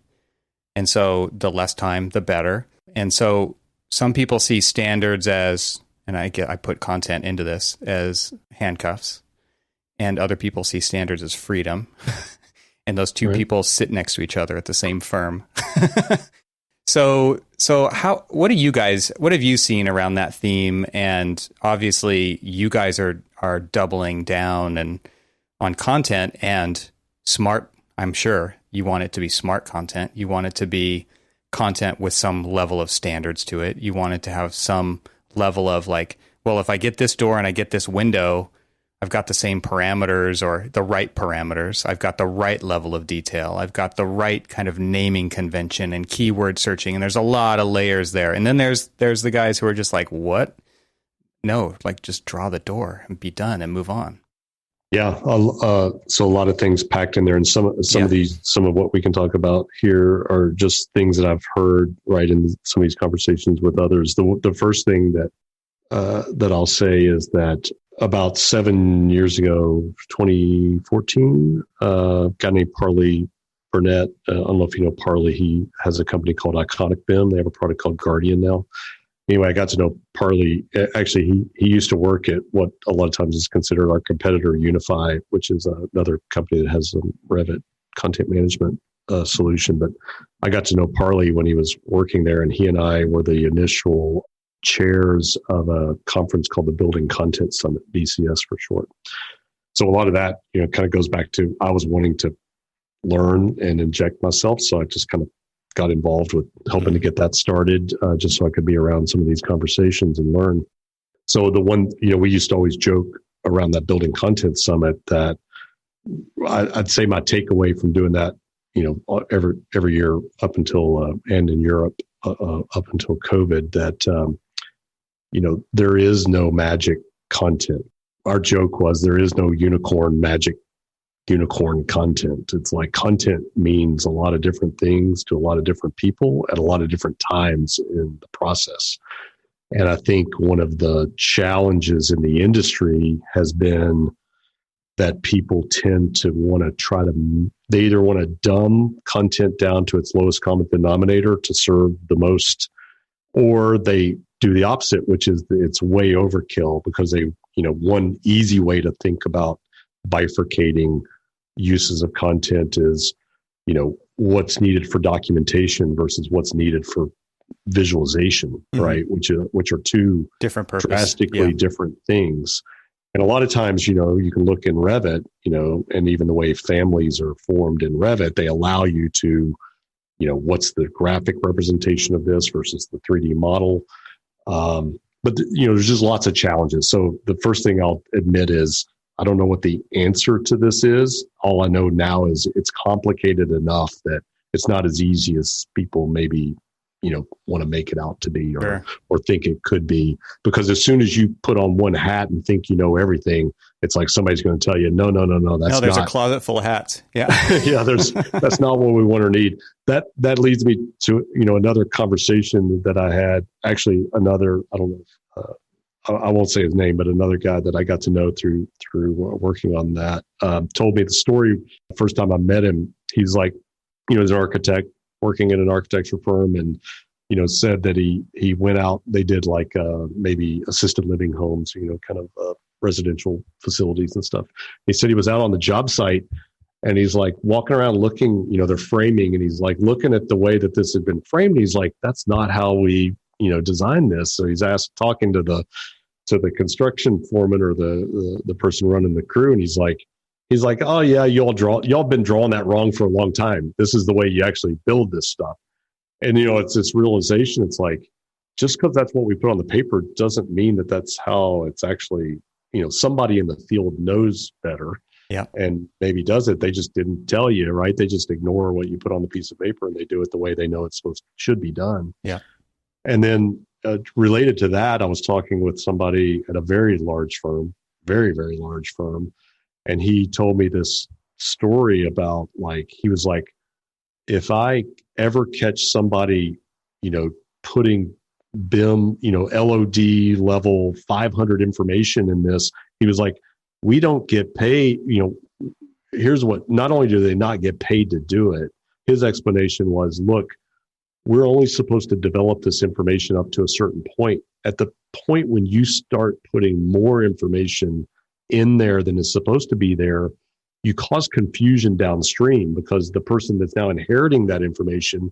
And so the less time, the better. And so some people see standards as, and I put content into this, as handcuffs, and other people see standards as freedom. And those two people sit next to each other at the same firm. So what have you seen around that theme? And obviously you guys are doubling down and on content and smart. I'm sure you want it to be smart content. You want it to be content with some level of standards to it. You want it to have some level of if I get this door and I get this window, I've got the same parameters or the right parameters. I've got the right level of detail. I've got the right kind of naming convention and keyword searching. And there's a lot of layers there. And then there's the guys who are just like, what? No, just draw the door and be done and move on. Yeah. So a lot of things packed in there, and some of what we can talk about here are just things that I've heard right in some of these conversations with others. The first thing that I'll say is that about 7 years ago, 2014, a guy named Parley Burnett. I don't know if you know Parley. He has a company called Iconic BIM. They have a product called Guardian now. Anyway, I got to know Parley. Actually, he used to work at what a lot of times is considered our competitor, Unify, which is another company that has a Revit content management solution. But I got to know Parley when he was working there, and he and I were the initial chairs of a conference called the Building Content Summit, BCS for short. So a lot of that, kind of goes back to I was wanting to learn and inject myself. So I just kind of got involved with helping to get that started, just so I could be around some of these conversations and learn. So the one, we used to always joke around that Building Content Summit that I'd say my takeaway from doing that, every year up until, and in Europe, up until COVID, that, there is no magic content. Our joke was there is no magic unicorn content. It's like content means a lot of different things to a lot of different people at a lot of different times in the process. And I think one of the challenges in the industry has been that people tend to want to they either want to dumb content down to its lowest common denominator to serve the most, or they do the opposite, which is it's way overkill because one easy way to think about bifurcating uses of content is, what's needed for documentation versus what's needed for visualization, right? Which are two different purpose. Drastically different things. And a lot of times, you can look in Revit, and even the way families are formed in Revit, they allow you to, what's the graphic representation of this versus the 3D model. But there's just lots of challenges. So the first thing I'll admit is I don't know what the answer to this is. All I know now is it's complicated enough that it's not as easy as people maybe, want to make it out to be or think it could be. Because as soon as you put on one hat and think you know everything, it's like somebody's going to tell you, no, there's a closet full of hats. Yeah. Yeah, that's not what we want or need. That leads me to, another conversation that I had. Actually, I don't know, I won't say his name, but another guy that I got to know through working on that told me the story. The first time I met him, he's like, he's an architect working in an architecture firm, and said that he went out. They did like maybe assisted living homes, kind of residential facilities and stuff. He said he was out on the job site, and he's like walking around looking, they're framing, and he's like looking at the way that this had been framed. He's like, that's not how we designed this. So he's talking to the construction foreman or the person running the crew, and he's like, oh yeah, y'all been drawing that wrong for a long time. This is the way you actually build this stuff. And it's this realization. It's like, just because that's what we put on the paper doesn't mean that that's how it's actually, somebody in the field knows better. Yeah. And maybe does it. They just didn't tell you, right? They just ignore what you put on the piece of paper and they do it the way they know should be done. Yeah. And then related to that, I was talking with somebody at a very large firm, very, very large firm. And he told me this story about he was like, if I ever catch somebody, putting BIM, LOD level 500 information in this, he was like, we don't get paid. Here's what, not only do they not get paid to do it, his explanation was, look, we're only supposed to develop this information up to a certain point. At the point when you start putting more information in there than is supposed to be there, you cause confusion downstream because the person that's now inheriting that information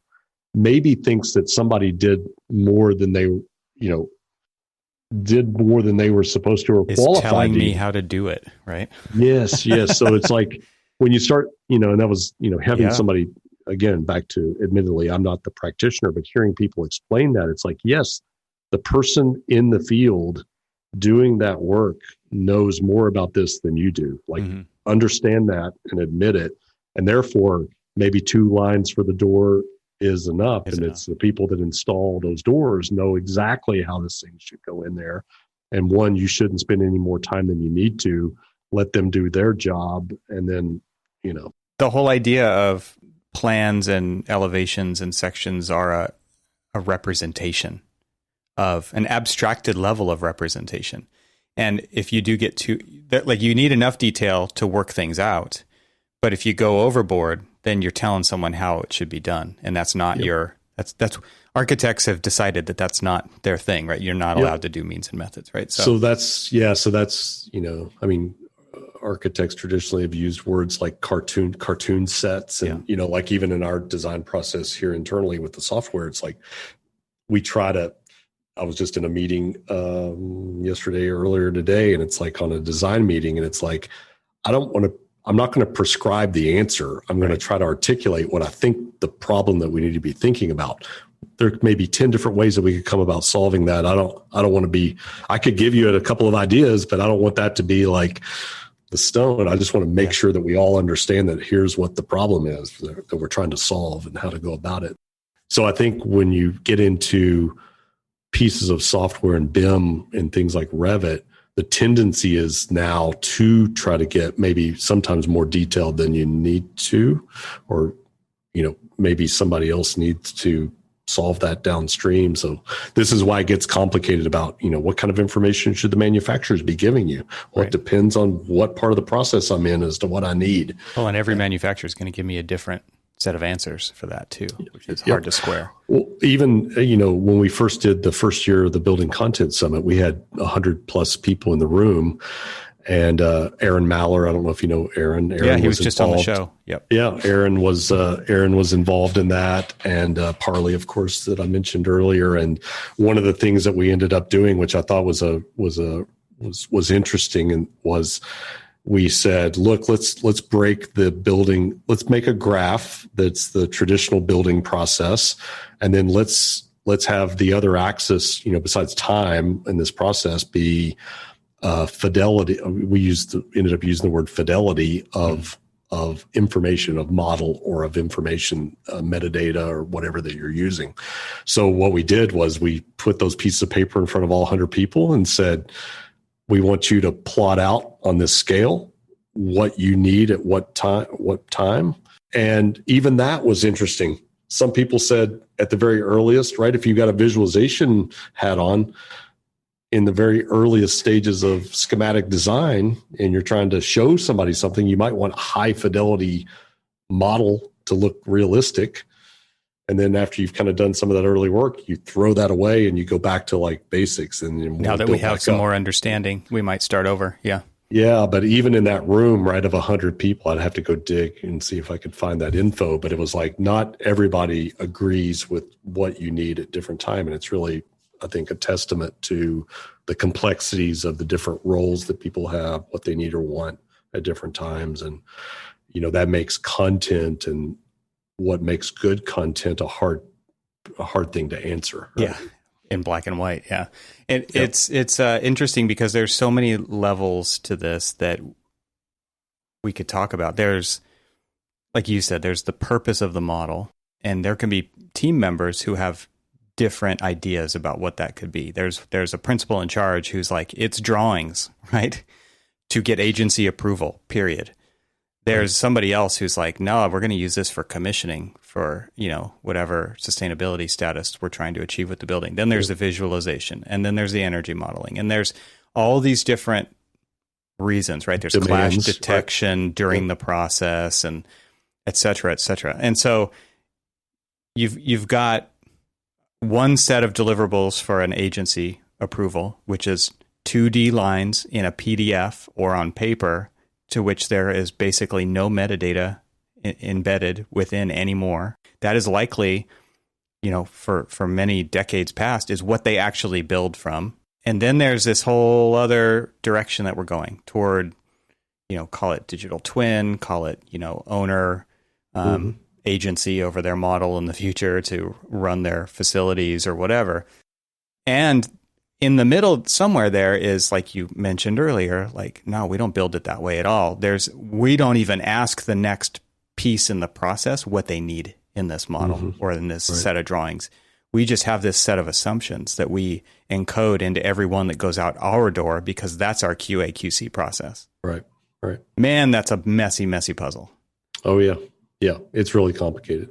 maybe thinks that somebody did more than they, were supposed to or is qualified. Telling me how to do it, right? Yes. So it's like when you start, and that was, having somebody, again, back to, admittedly, I'm not the practitioner, but hearing people explain that, it's like, yes, the person in the field doing that work knows more about this than you do. Understand that and admit it. And therefore, maybe 2 lines for the door is enough. It's the people that install those doors know exactly how this thing should go in there. And one, you shouldn't spend any more time than you need to. Let them do their job. And then, the whole idea of plans and elevations and sections are a representation of an abstracted level of representation. And if you do get too, like you need enough detail to work things out. But if you go overboard, then you're telling someone how it should be done. And that's not that's architects have decided that that's not their thing, right? You're not allowed to do means and methods, right? So that's, I mean, architects traditionally have used words like cartoon sets. And, like even in our design process here internally with the software, it's like I was just in a meeting earlier today, and it's like on a design meeting, and it's like, I'm not going to prescribe the answer. I'm going to try to articulate what I think the problem that we need to be thinking about. There may be 10 different ways that we could come about solving that. I don't want to be, I could give you a couple of ideas, but I don't want that to be like the stone. I just want to make sure that we all understand that here's what the problem is that we're trying to solve and how to go about it. So I think when you get into pieces of software and BIM and things like Revit, the tendency is now to try to get maybe sometimes more detailed than you need to, or, maybe somebody else needs to solve that downstream. So this is why it gets complicated about, what kind of information should the manufacturers be giving you? Well, it depends on what part of the process I'm in as to what I need. Well, and every manufacturer is going to give me a different set of answers for that too, which is hard to square. Well, even, when we first did the first year of the Building Content Summit, we had 100 plus people in the room, and Aaron Maller, I don't know if you know Aaron. He was just on the show. Yep. Yeah. Aaron was involved in that. And Parley, of course, that I mentioned earlier. And one of the things that we ended up doing, which I thought was interesting, and was, we said, look, let's break the building. Let's make a graph that's the traditional building process. And then let's have the other axis, besides time in this process, be fidelity. We ended up using the word fidelity of information, of model, or of information, metadata, or whatever that you're using. So what we did was we put those pieces of paper in front of all 100 people and said, we want you to plot out on this scale what you need at what time. And even that was interesting. Some people said at the very earliest, right, if you got a visualization hat on, in the very earliest stages of schematic design, and you're trying to show somebody something, you might want a high fidelity model to look realistic. And then after you've kind of done some of that early work, you throw that away and you go back to like basics. And now that we have some more understanding, we might start over. Yeah. Yeah. But even in that room, right, of 100 people, I'd have to go dig and see if I could find that info. But it was like, not everybody agrees with what you need at different time. And it's really, I think, a testament to the complexities of the different roles that people have, what they need or want at different times. And, that makes content, and what makes good content a hard thing to answer. Right? Yeah. In black and white. Yeah. It's interesting because there's so many levels to this that we could talk about. There's, like you said, there's the purpose of the model, and there can be team members who have different ideas about what that could be. There's a principal in charge who's like, it's drawings, right? To get agency approval, period. There's somebody else who's like, no, we're going to use this for commissioning for, whatever sustainability status we're trying to achieve with the building. Then there's the visualization, and then there's the energy modeling, and there's all these different reasons, right? There's demands, clash detection during the process, and et cetera, et cetera. And so you've got one set of deliverables for an agency approval, which is 2D lines in a PDF or on paper, to which there is basically no metadata embedded within anymore. That is likely, for many decades past, is what they actually build from. And then there's this whole other direction that we're going toward, call it digital twin, call it, owner agency over their model in the future to run their facilities or whatever. And in the middle somewhere there is, like you mentioned earlier, like, no, we don't build it that way at all. We don't even ask the next piece in the process what they need in this model or in this set of drawings. We just have this set of assumptions that we encode into every one that goes out our door, because that's our QA QC process. Right. Man, that's a messy, messy puzzle. Oh, yeah. Yeah. It's really complicated.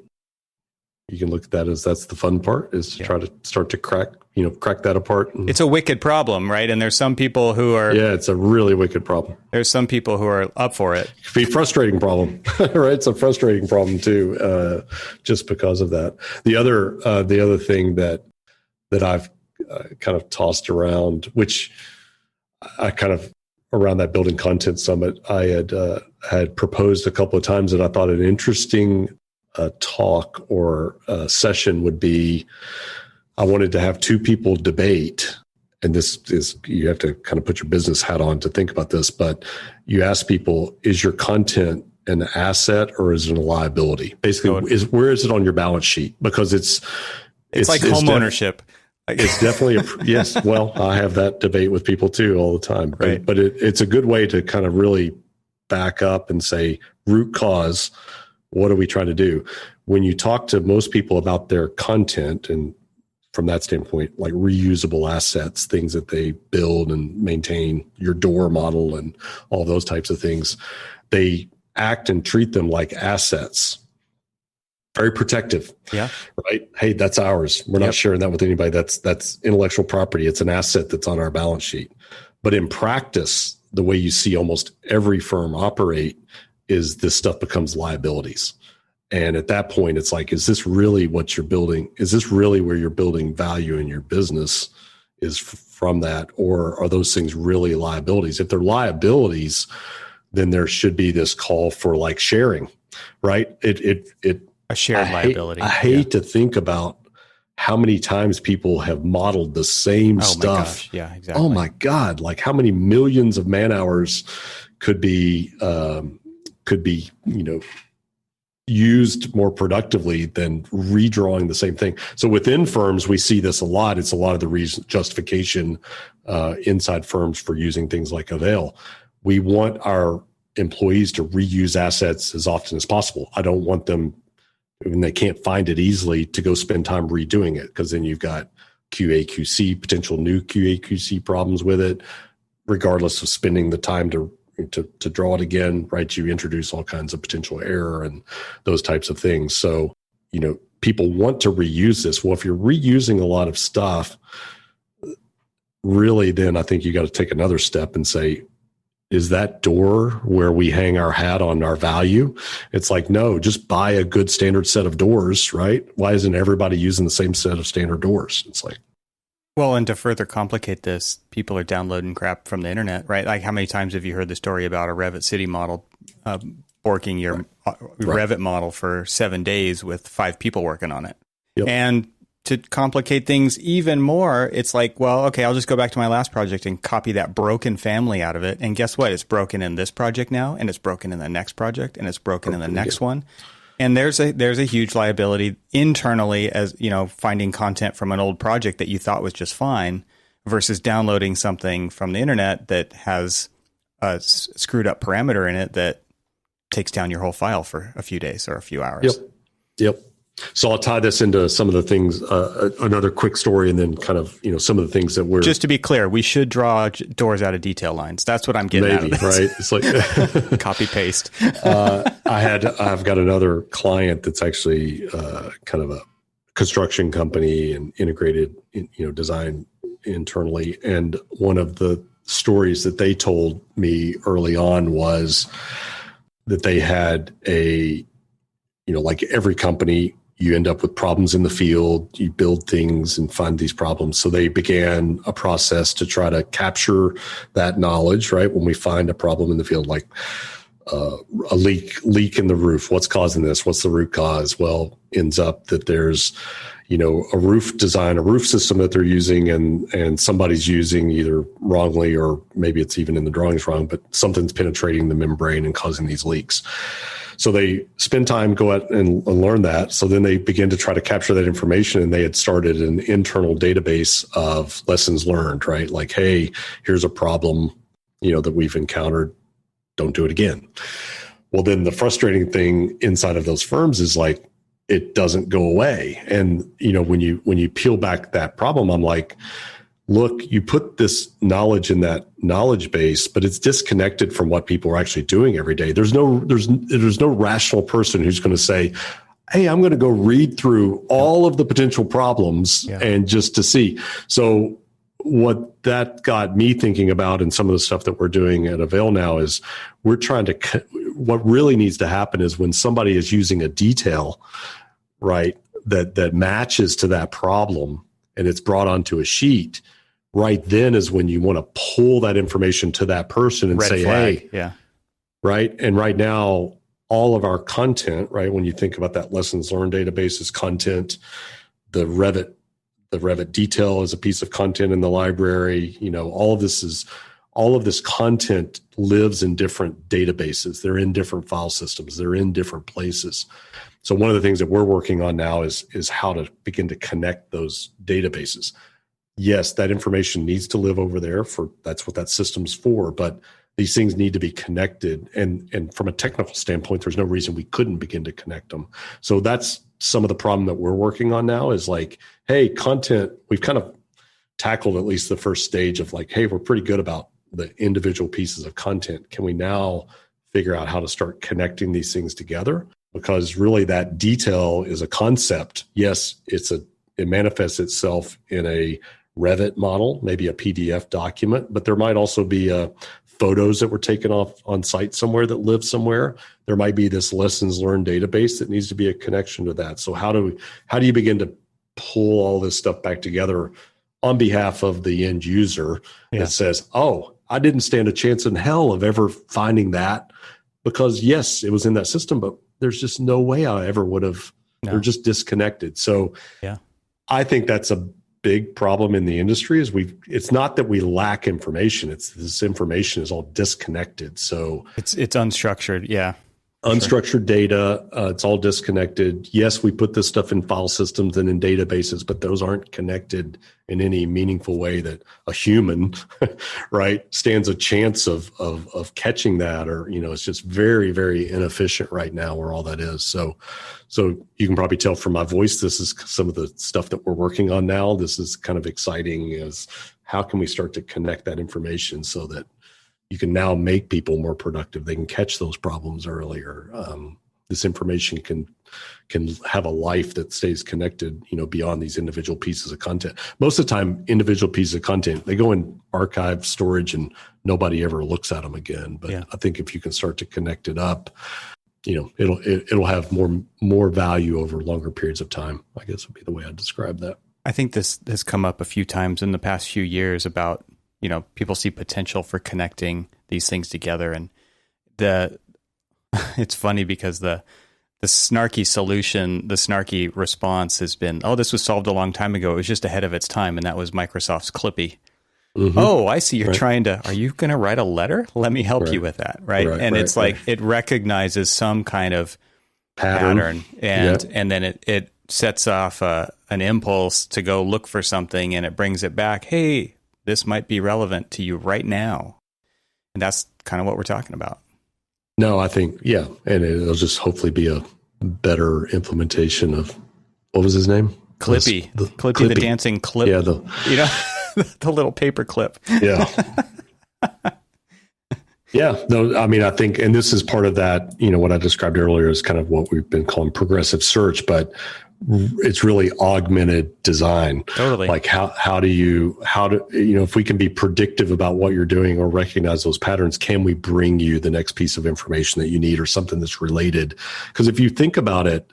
You can look at that as that's the fun part, is to try to start to crack that apart. It's a wicked problem, right? And there's some people who are... Yeah, it's a really wicked problem. There's some people who are up for it. It could be a frustrating problem, right? It's a frustrating problem too, just because of that. The other thing that I've kind of tossed around, which I kind of, around that building content summit, I had proposed a couple of times that I thought an interesting talk or session would be, I wanted to have two people debate, and this is, you have to kind of put your business hat on to think about this, but you ask people, is your content an asset or is it a liability? Basically, where is it on your balance sheet? Because it's like home ownership. It's definitely yes. Well, I have that debate with people too all the time. Right. But it's a good way to kind of really back up and say, root cause, what are we trying to do? When you talk to most people about their content, and from that standpoint, like reusable assets, things that they build and maintain, your door model and all those types of things, they act and treat them like assets. Very protective. Yeah. Right. Hey, that's ours. We're not sharing that with anybody. That's intellectual property. It's an asset that's on our balance sheet. But in practice, the way you see almost every firm operate is this stuff becomes liabilities. And at that point, it's like, is this really what you're building? Is this really where you're building value in your business is from that? Or are those things really liabilities? If they're liabilities, then there should be this call for like sharing, right? A shared liability. I hate to think about how many times people have modeled the same stuff. My gosh. Yeah, exactly. Oh my God. Like how many millions of man hours could be, used more productively than redrawing the same thing. So within firms, we see this a lot. It's a lot of the reason justification inside firms for using things like Avail. We want our employees to reuse assets as often as possible. I don't want them, when they can't find it easily, to go spend time redoing it, because then you've got QA/QC, potential new QA/QC problems with it, regardless of spending the time to draw it again, right? You introduce all kinds of potential error and those types of things. So, people want to reuse this. Well, if you're reusing a lot of stuff, really, then I think you got to take another step and say, is that door where we hang our hat on our value? It's like, no, just buy a good standard set of doors, right? Why isn't everybody using the same set of standard doors? It's like, well, and to further complicate this, people are downloading crap from the internet, right? Like, how many times have you heard the story about a Revit City model borking your Revit model for 7 days with 5 people working on it? Yep. And to complicate things even more, it's like, well, okay, I'll just go back to my last project and copy that broken family out of it. And guess what? It's broken in this project now, and it's broken in the next project, and it's broken in the next one. And there's a huge liability internally, as finding content from an old project that you thought was just fine versus downloading something from the internet that has a screwed up parameter in it that takes down your whole file for a few days or a few hours. Yep. So I'll tie this into some of the things, another quick story, and then kind of, some of the things that we're... Just to be clear, we should draw doors out of detail lines. That's what I'm getting out of this. Right? It's like... Copy, paste. I've got another client that's actually kind of a construction company and integrated, design internally. And one of the stories that they told me early on was that they had like every company, you end up with problems in the field, you build things and find these problems. So they began a process to try to capture that knowledge, right? When we find a problem in the field, like a leak in the roof, what's causing this? What's the root cause? Well, ends up that there's, a roof design, a roof system that they're using and somebody's using either wrongly, or maybe it's even in the drawings wrong, but something's penetrating the membrane and causing these leaks. So they spend time, go out and learn that. So then they begin to try to capture that information, and they had started an internal database of lessons learned, right? Like, hey, here's a problem, that we've encountered. Don't do it again. Well, then the frustrating thing inside of those firms is like, it doesn't go away. And, when you peel back that problem, I'm like, look, you put this knowledge in that knowledge base, but it's disconnected from what people are actually doing every day. There's no rational person who's going to say, hey, I'm going to go read through all of the potential problems and just to see. So what that got me thinking about, and some of the stuff that we're doing at Avail now, is we're trying to, what really needs to happen is when somebody is using a detail, right, that matches to that problem and it's brought onto a sheet, right then is when you want to pull that information to that person and say, flag. hey, right. And right now, all of our content, right, when you think about that lessons learned databases content, the Revit detail is a piece of content in the library, all of this content lives in different databases. They're in different file systems. They're in different places. So one of the things that we're working on now is how to begin to connect those databases. Yes, that information needs to live over there, that's what that system's for, but these things need to be connected. And from a technical standpoint, there's no reason we couldn't begin to connect them. So that's some of the problem that we're working on now is like, hey, content, we've kind of tackled at least the first stage of like, hey, we're pretty good about the individual pieces of content. Can we now figure out how to start connecting these things together? Because really that detail is a concept. Yes, it manifests itself in a Revit model, maybe a PDF document, but there might also be photos that were taken off on site somewhere that live somewhere. There might be this lessons learned database that needs to be a connection to that. So how do you begin to pull all this stuff back together on behalf of the end user that says, oh, I didn't stand a chance in hell of ever finding that because yes, it was in that system, but there's just no way I ever would have. No. They're just disconnected. So I think that's a big problem in the industry is it's not that we lack information. It's this information is all disconnected. So it's unstructured. Yeah. Unstructured data. It's all disconnected. Yes, we put this stuff in file systems and in databases, but those aren't connected in any meaningful way that a human, right, stands a chance of catching that, or, it's just very, very inefficient right now where all that is. So you can probably tell from my voice, this is some of the stuff that we're working on now. This is kind of exciting is how can we start to connect that information so that you can now make people more productive. They can catch those problems earlier. This information can have a life that stays connected, beyond these individual pieces of content. Most of the time, individual pieces of content, they go in archive storage and nobody ever looks at them again. But I think if you can start to connect it up, it'll have more value over longer periods of time, I guess would be the way I'd describe that. I think this has come up a few times in the past few years about, people see potential for connecting these things together. And it's funny because the snarky solution, the snarky response has been, oh, this was solved a long time ago. It was just ahead of its time. And that was Microsoft's Clippy. Mm-hmm. Oh, I see. You're trying to, are you going to write a letter? Let me help you with that. Right. And it's like, it recognizes some kind of pattern and then it sets off an impulse to go look for something and it brings it back. Hey, this might be relevant to you right now. And that's kind of what we're talking about. No, I think, and it'll just hopefully be a better implementation of, what was his name? Clippy. Clippy, the dancing clip. Yeah. The little paper clip. Yeah. No, I mean, I think, and this is part of that, what I described earlier is kind of what we've been calling progressive search, but it's really augmented design. Totally. Like how do if we can be predictive about what you're doing or recognize those patterns, can we bring you the next piece of information that you need or something that's related? Because if you think about it,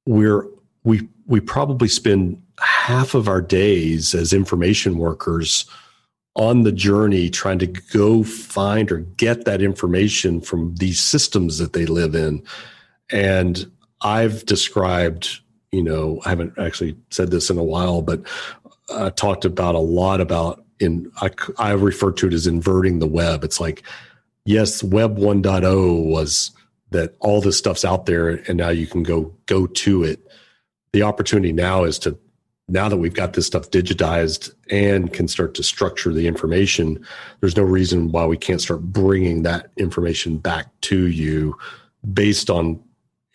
we probably spend half of our days as information workers on the journey trying to go find or get that information from these systems that they live in. And I've described, I haven't actually said this in a while, but I talked about a lot about I refer to it as inverting the web. It's like, yes, Web 1.0 was that all this stuff's out there and now you can go to it. The opportunity now is to, now that we've got this stuff digitized and can start to structure the information, there's no reason why we can't start bringing that information back to you based on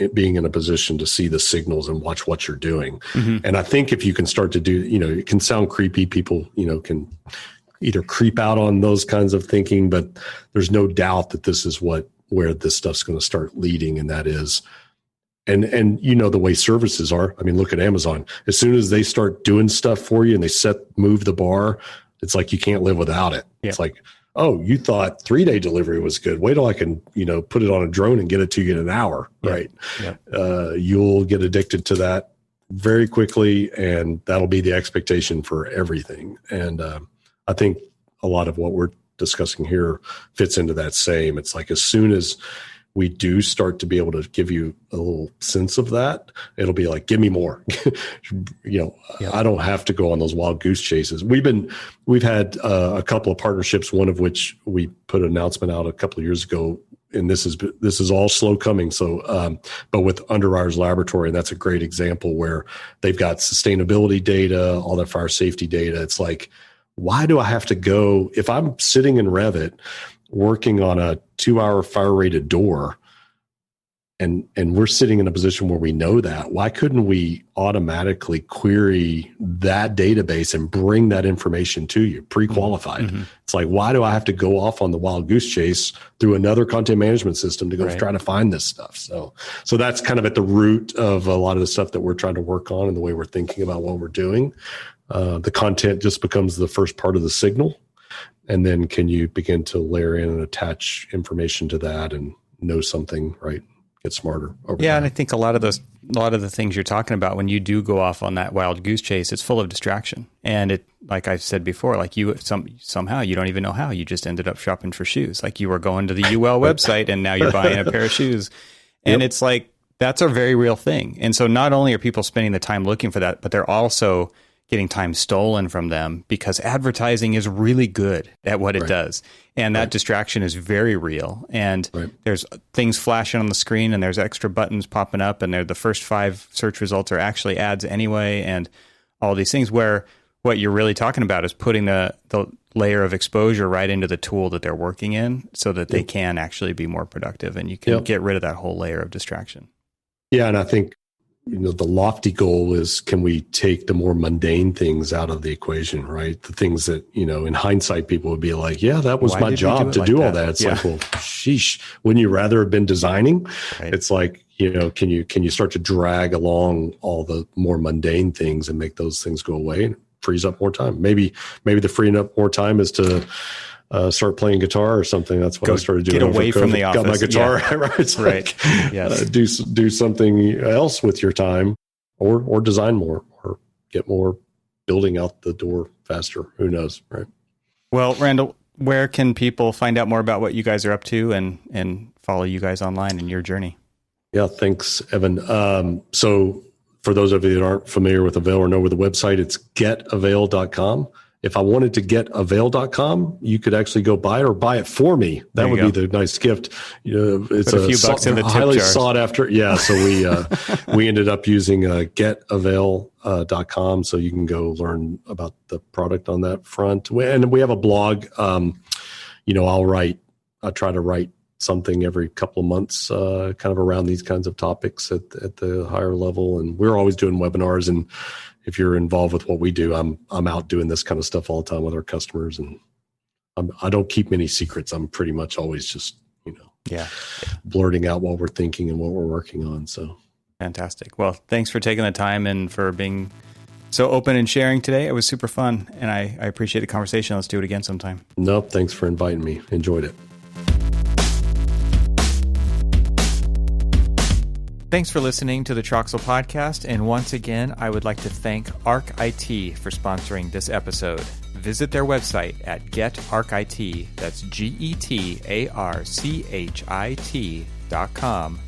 it being in a position to see the signals and watch what you're doing. Mm-hmm. And I think if you can start to do, it can sound creepy. People, can either creep out on those kinds of thinking, but there's no doubt that this is where this stuff's going to start leading. And that is And you know the way services are. I mean, look at Amazon. As soon as they start doing stuff for you and they move the bar, it's like you can't live without it. Yeah. It's like, oh, you thought 3-day delivery was good. Wait till I can, put it on a drone and get it to you in an hour, right? Yeah. You'll get addicted to that very quickly, and that'll be the expectation for everything. And I think a lot of what we're discussing here fits into that same. It's like as soon as we do start to be able to give you a little sense of that, it'll be like, give me more. I don't have to go on those wild goose chases. We've had a couple of partnerships, one of which we put an announcement out a couple of years ago, and this is all slow coming. So, but with Underwriters Laboratory, and that's a great example where they've got sustainability data, all their fire safety data. It's like, why do I have to go if I'm sitting in Revit working on a 2-hour fire rated door and we're sitting in a position where we know that? Why couldn't we automatically query that database and bring that information to you pre-qualified? Mm-hmm. It's like, why do I have to go off on the wild goose chase through another content management system to go try to find this stuff? So that's kind of at the root of a lot of the stuff that we're trying to work on and the way we're thinking about what we're doing. The content just becomes the first part of the signal. And then can you begin to layer in and attach information to that and know something, right? Get smarter over time. And I think a lot of the things you're talking about, when you do go off on that wild goose chase, it's full of distraction. And it, like I've said before, like somehow you don't even know how you just ended up shopping for shoes. Like you were going to the UL website and now you're buying a pair of shoes. And it's like, that's a very real thing. And so not only are people spending the time looking for that, but they're also getting time stolen from them because advertising is really good at what it does. And that distraction is very real. And there's things flashing on the screen and there's extra buttons popping up and they're the first 5 search results are actually ads anyway. And all these things where what you're really talking about is putting the layer of exposure right into the tool that they're working in so that they can actually be more productive and you can get rid of that whole layer of distraction. Yeah. And I think, the lofty goal is, can we take the more mundane things out of the equation, right? The things that, in hindsight, people would be like, yeah, that was my job to do all that. It's like, well, sheesh, wouldn't you rather have been designing? Right. It's like, can you start to drag along all the more mundane things and make those things go away? And it frees up more time. Maybe the freeing up more time is to start playing guitar or something. That's what I started doing. Get away from the office. Got my guitar, right? It's like, do something else with your time, or design more, or get more building out the door faster. Who knows, right? Well, Randall, where can people find out more about what you guys are up to and follow you guys online in your journey? Yeah, thanks, Evan. So for those of you that aren't familiar with Avail or know where the website, it's getavail.com. If I wanted to get avail.com, you could actually go buy it or buy it for me. That would be the nice gift. It's put a few bucks in the tip highly jar. Sought after. Yeah. So we ended up using getavail.com. So you can go learn about the product on that front. And we have a blog. I try to write something every couple of months, kind of around these kinds of topics at the higher level. And we're always doing webinars, and if you're involved with what we do, I'm out doing this kind of stuff all the time with our customers, and I don't keep many secrets. I'm pretty much always just, blurting out what we're thinking and what we're working on. So fantastic. Well, thanks for taking the time and for being so open and sharing today. It was super fun, and I appreciate the conversation. Let's do it again sometime. Nope. Thanks for inviting me. Enjoyed it. Thanks for listening to the Troxel Podcast, and once again, I would like to thank ARC IT for sponsoring this episode. Visit their website at getarchit, that's getarchit.com.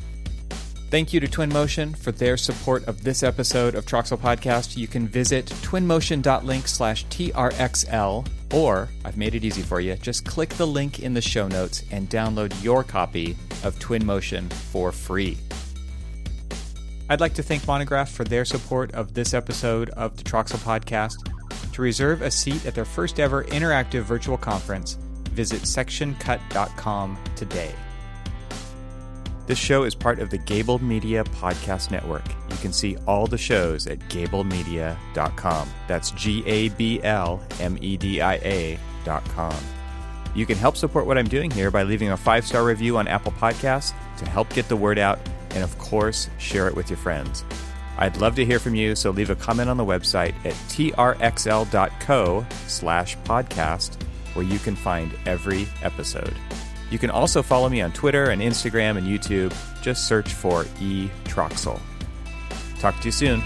Thank you to Twinmotion for their support of this episode of Troxel Podcast. You can visit twinmotion.link/TRXL, or I've made it easy for you. Just click the link in the show notes and download your copy of Twinmotion for free. I'd like to thank Monograph for their support of this episode of the Troxel Podcast. To reserve a seat at their first ever interactive virtual conference, visit sectioncut.com today. This show is part of the Gable Media Podcast Network. You can see all the shows at gablemedia.com. That's GABLMEDIA.com. You can help support what I'm doing here by leaving a 5-star review on Apple Podcasts to help get the word out and of course, share it with your friends. I'd love to hear from you, so leave a comment on the website at trxl.co/podcast, where you can find every episode. You can also follow me on Twitter and Instagram and YouTube. Just search for eTroxel. Talk to you soon.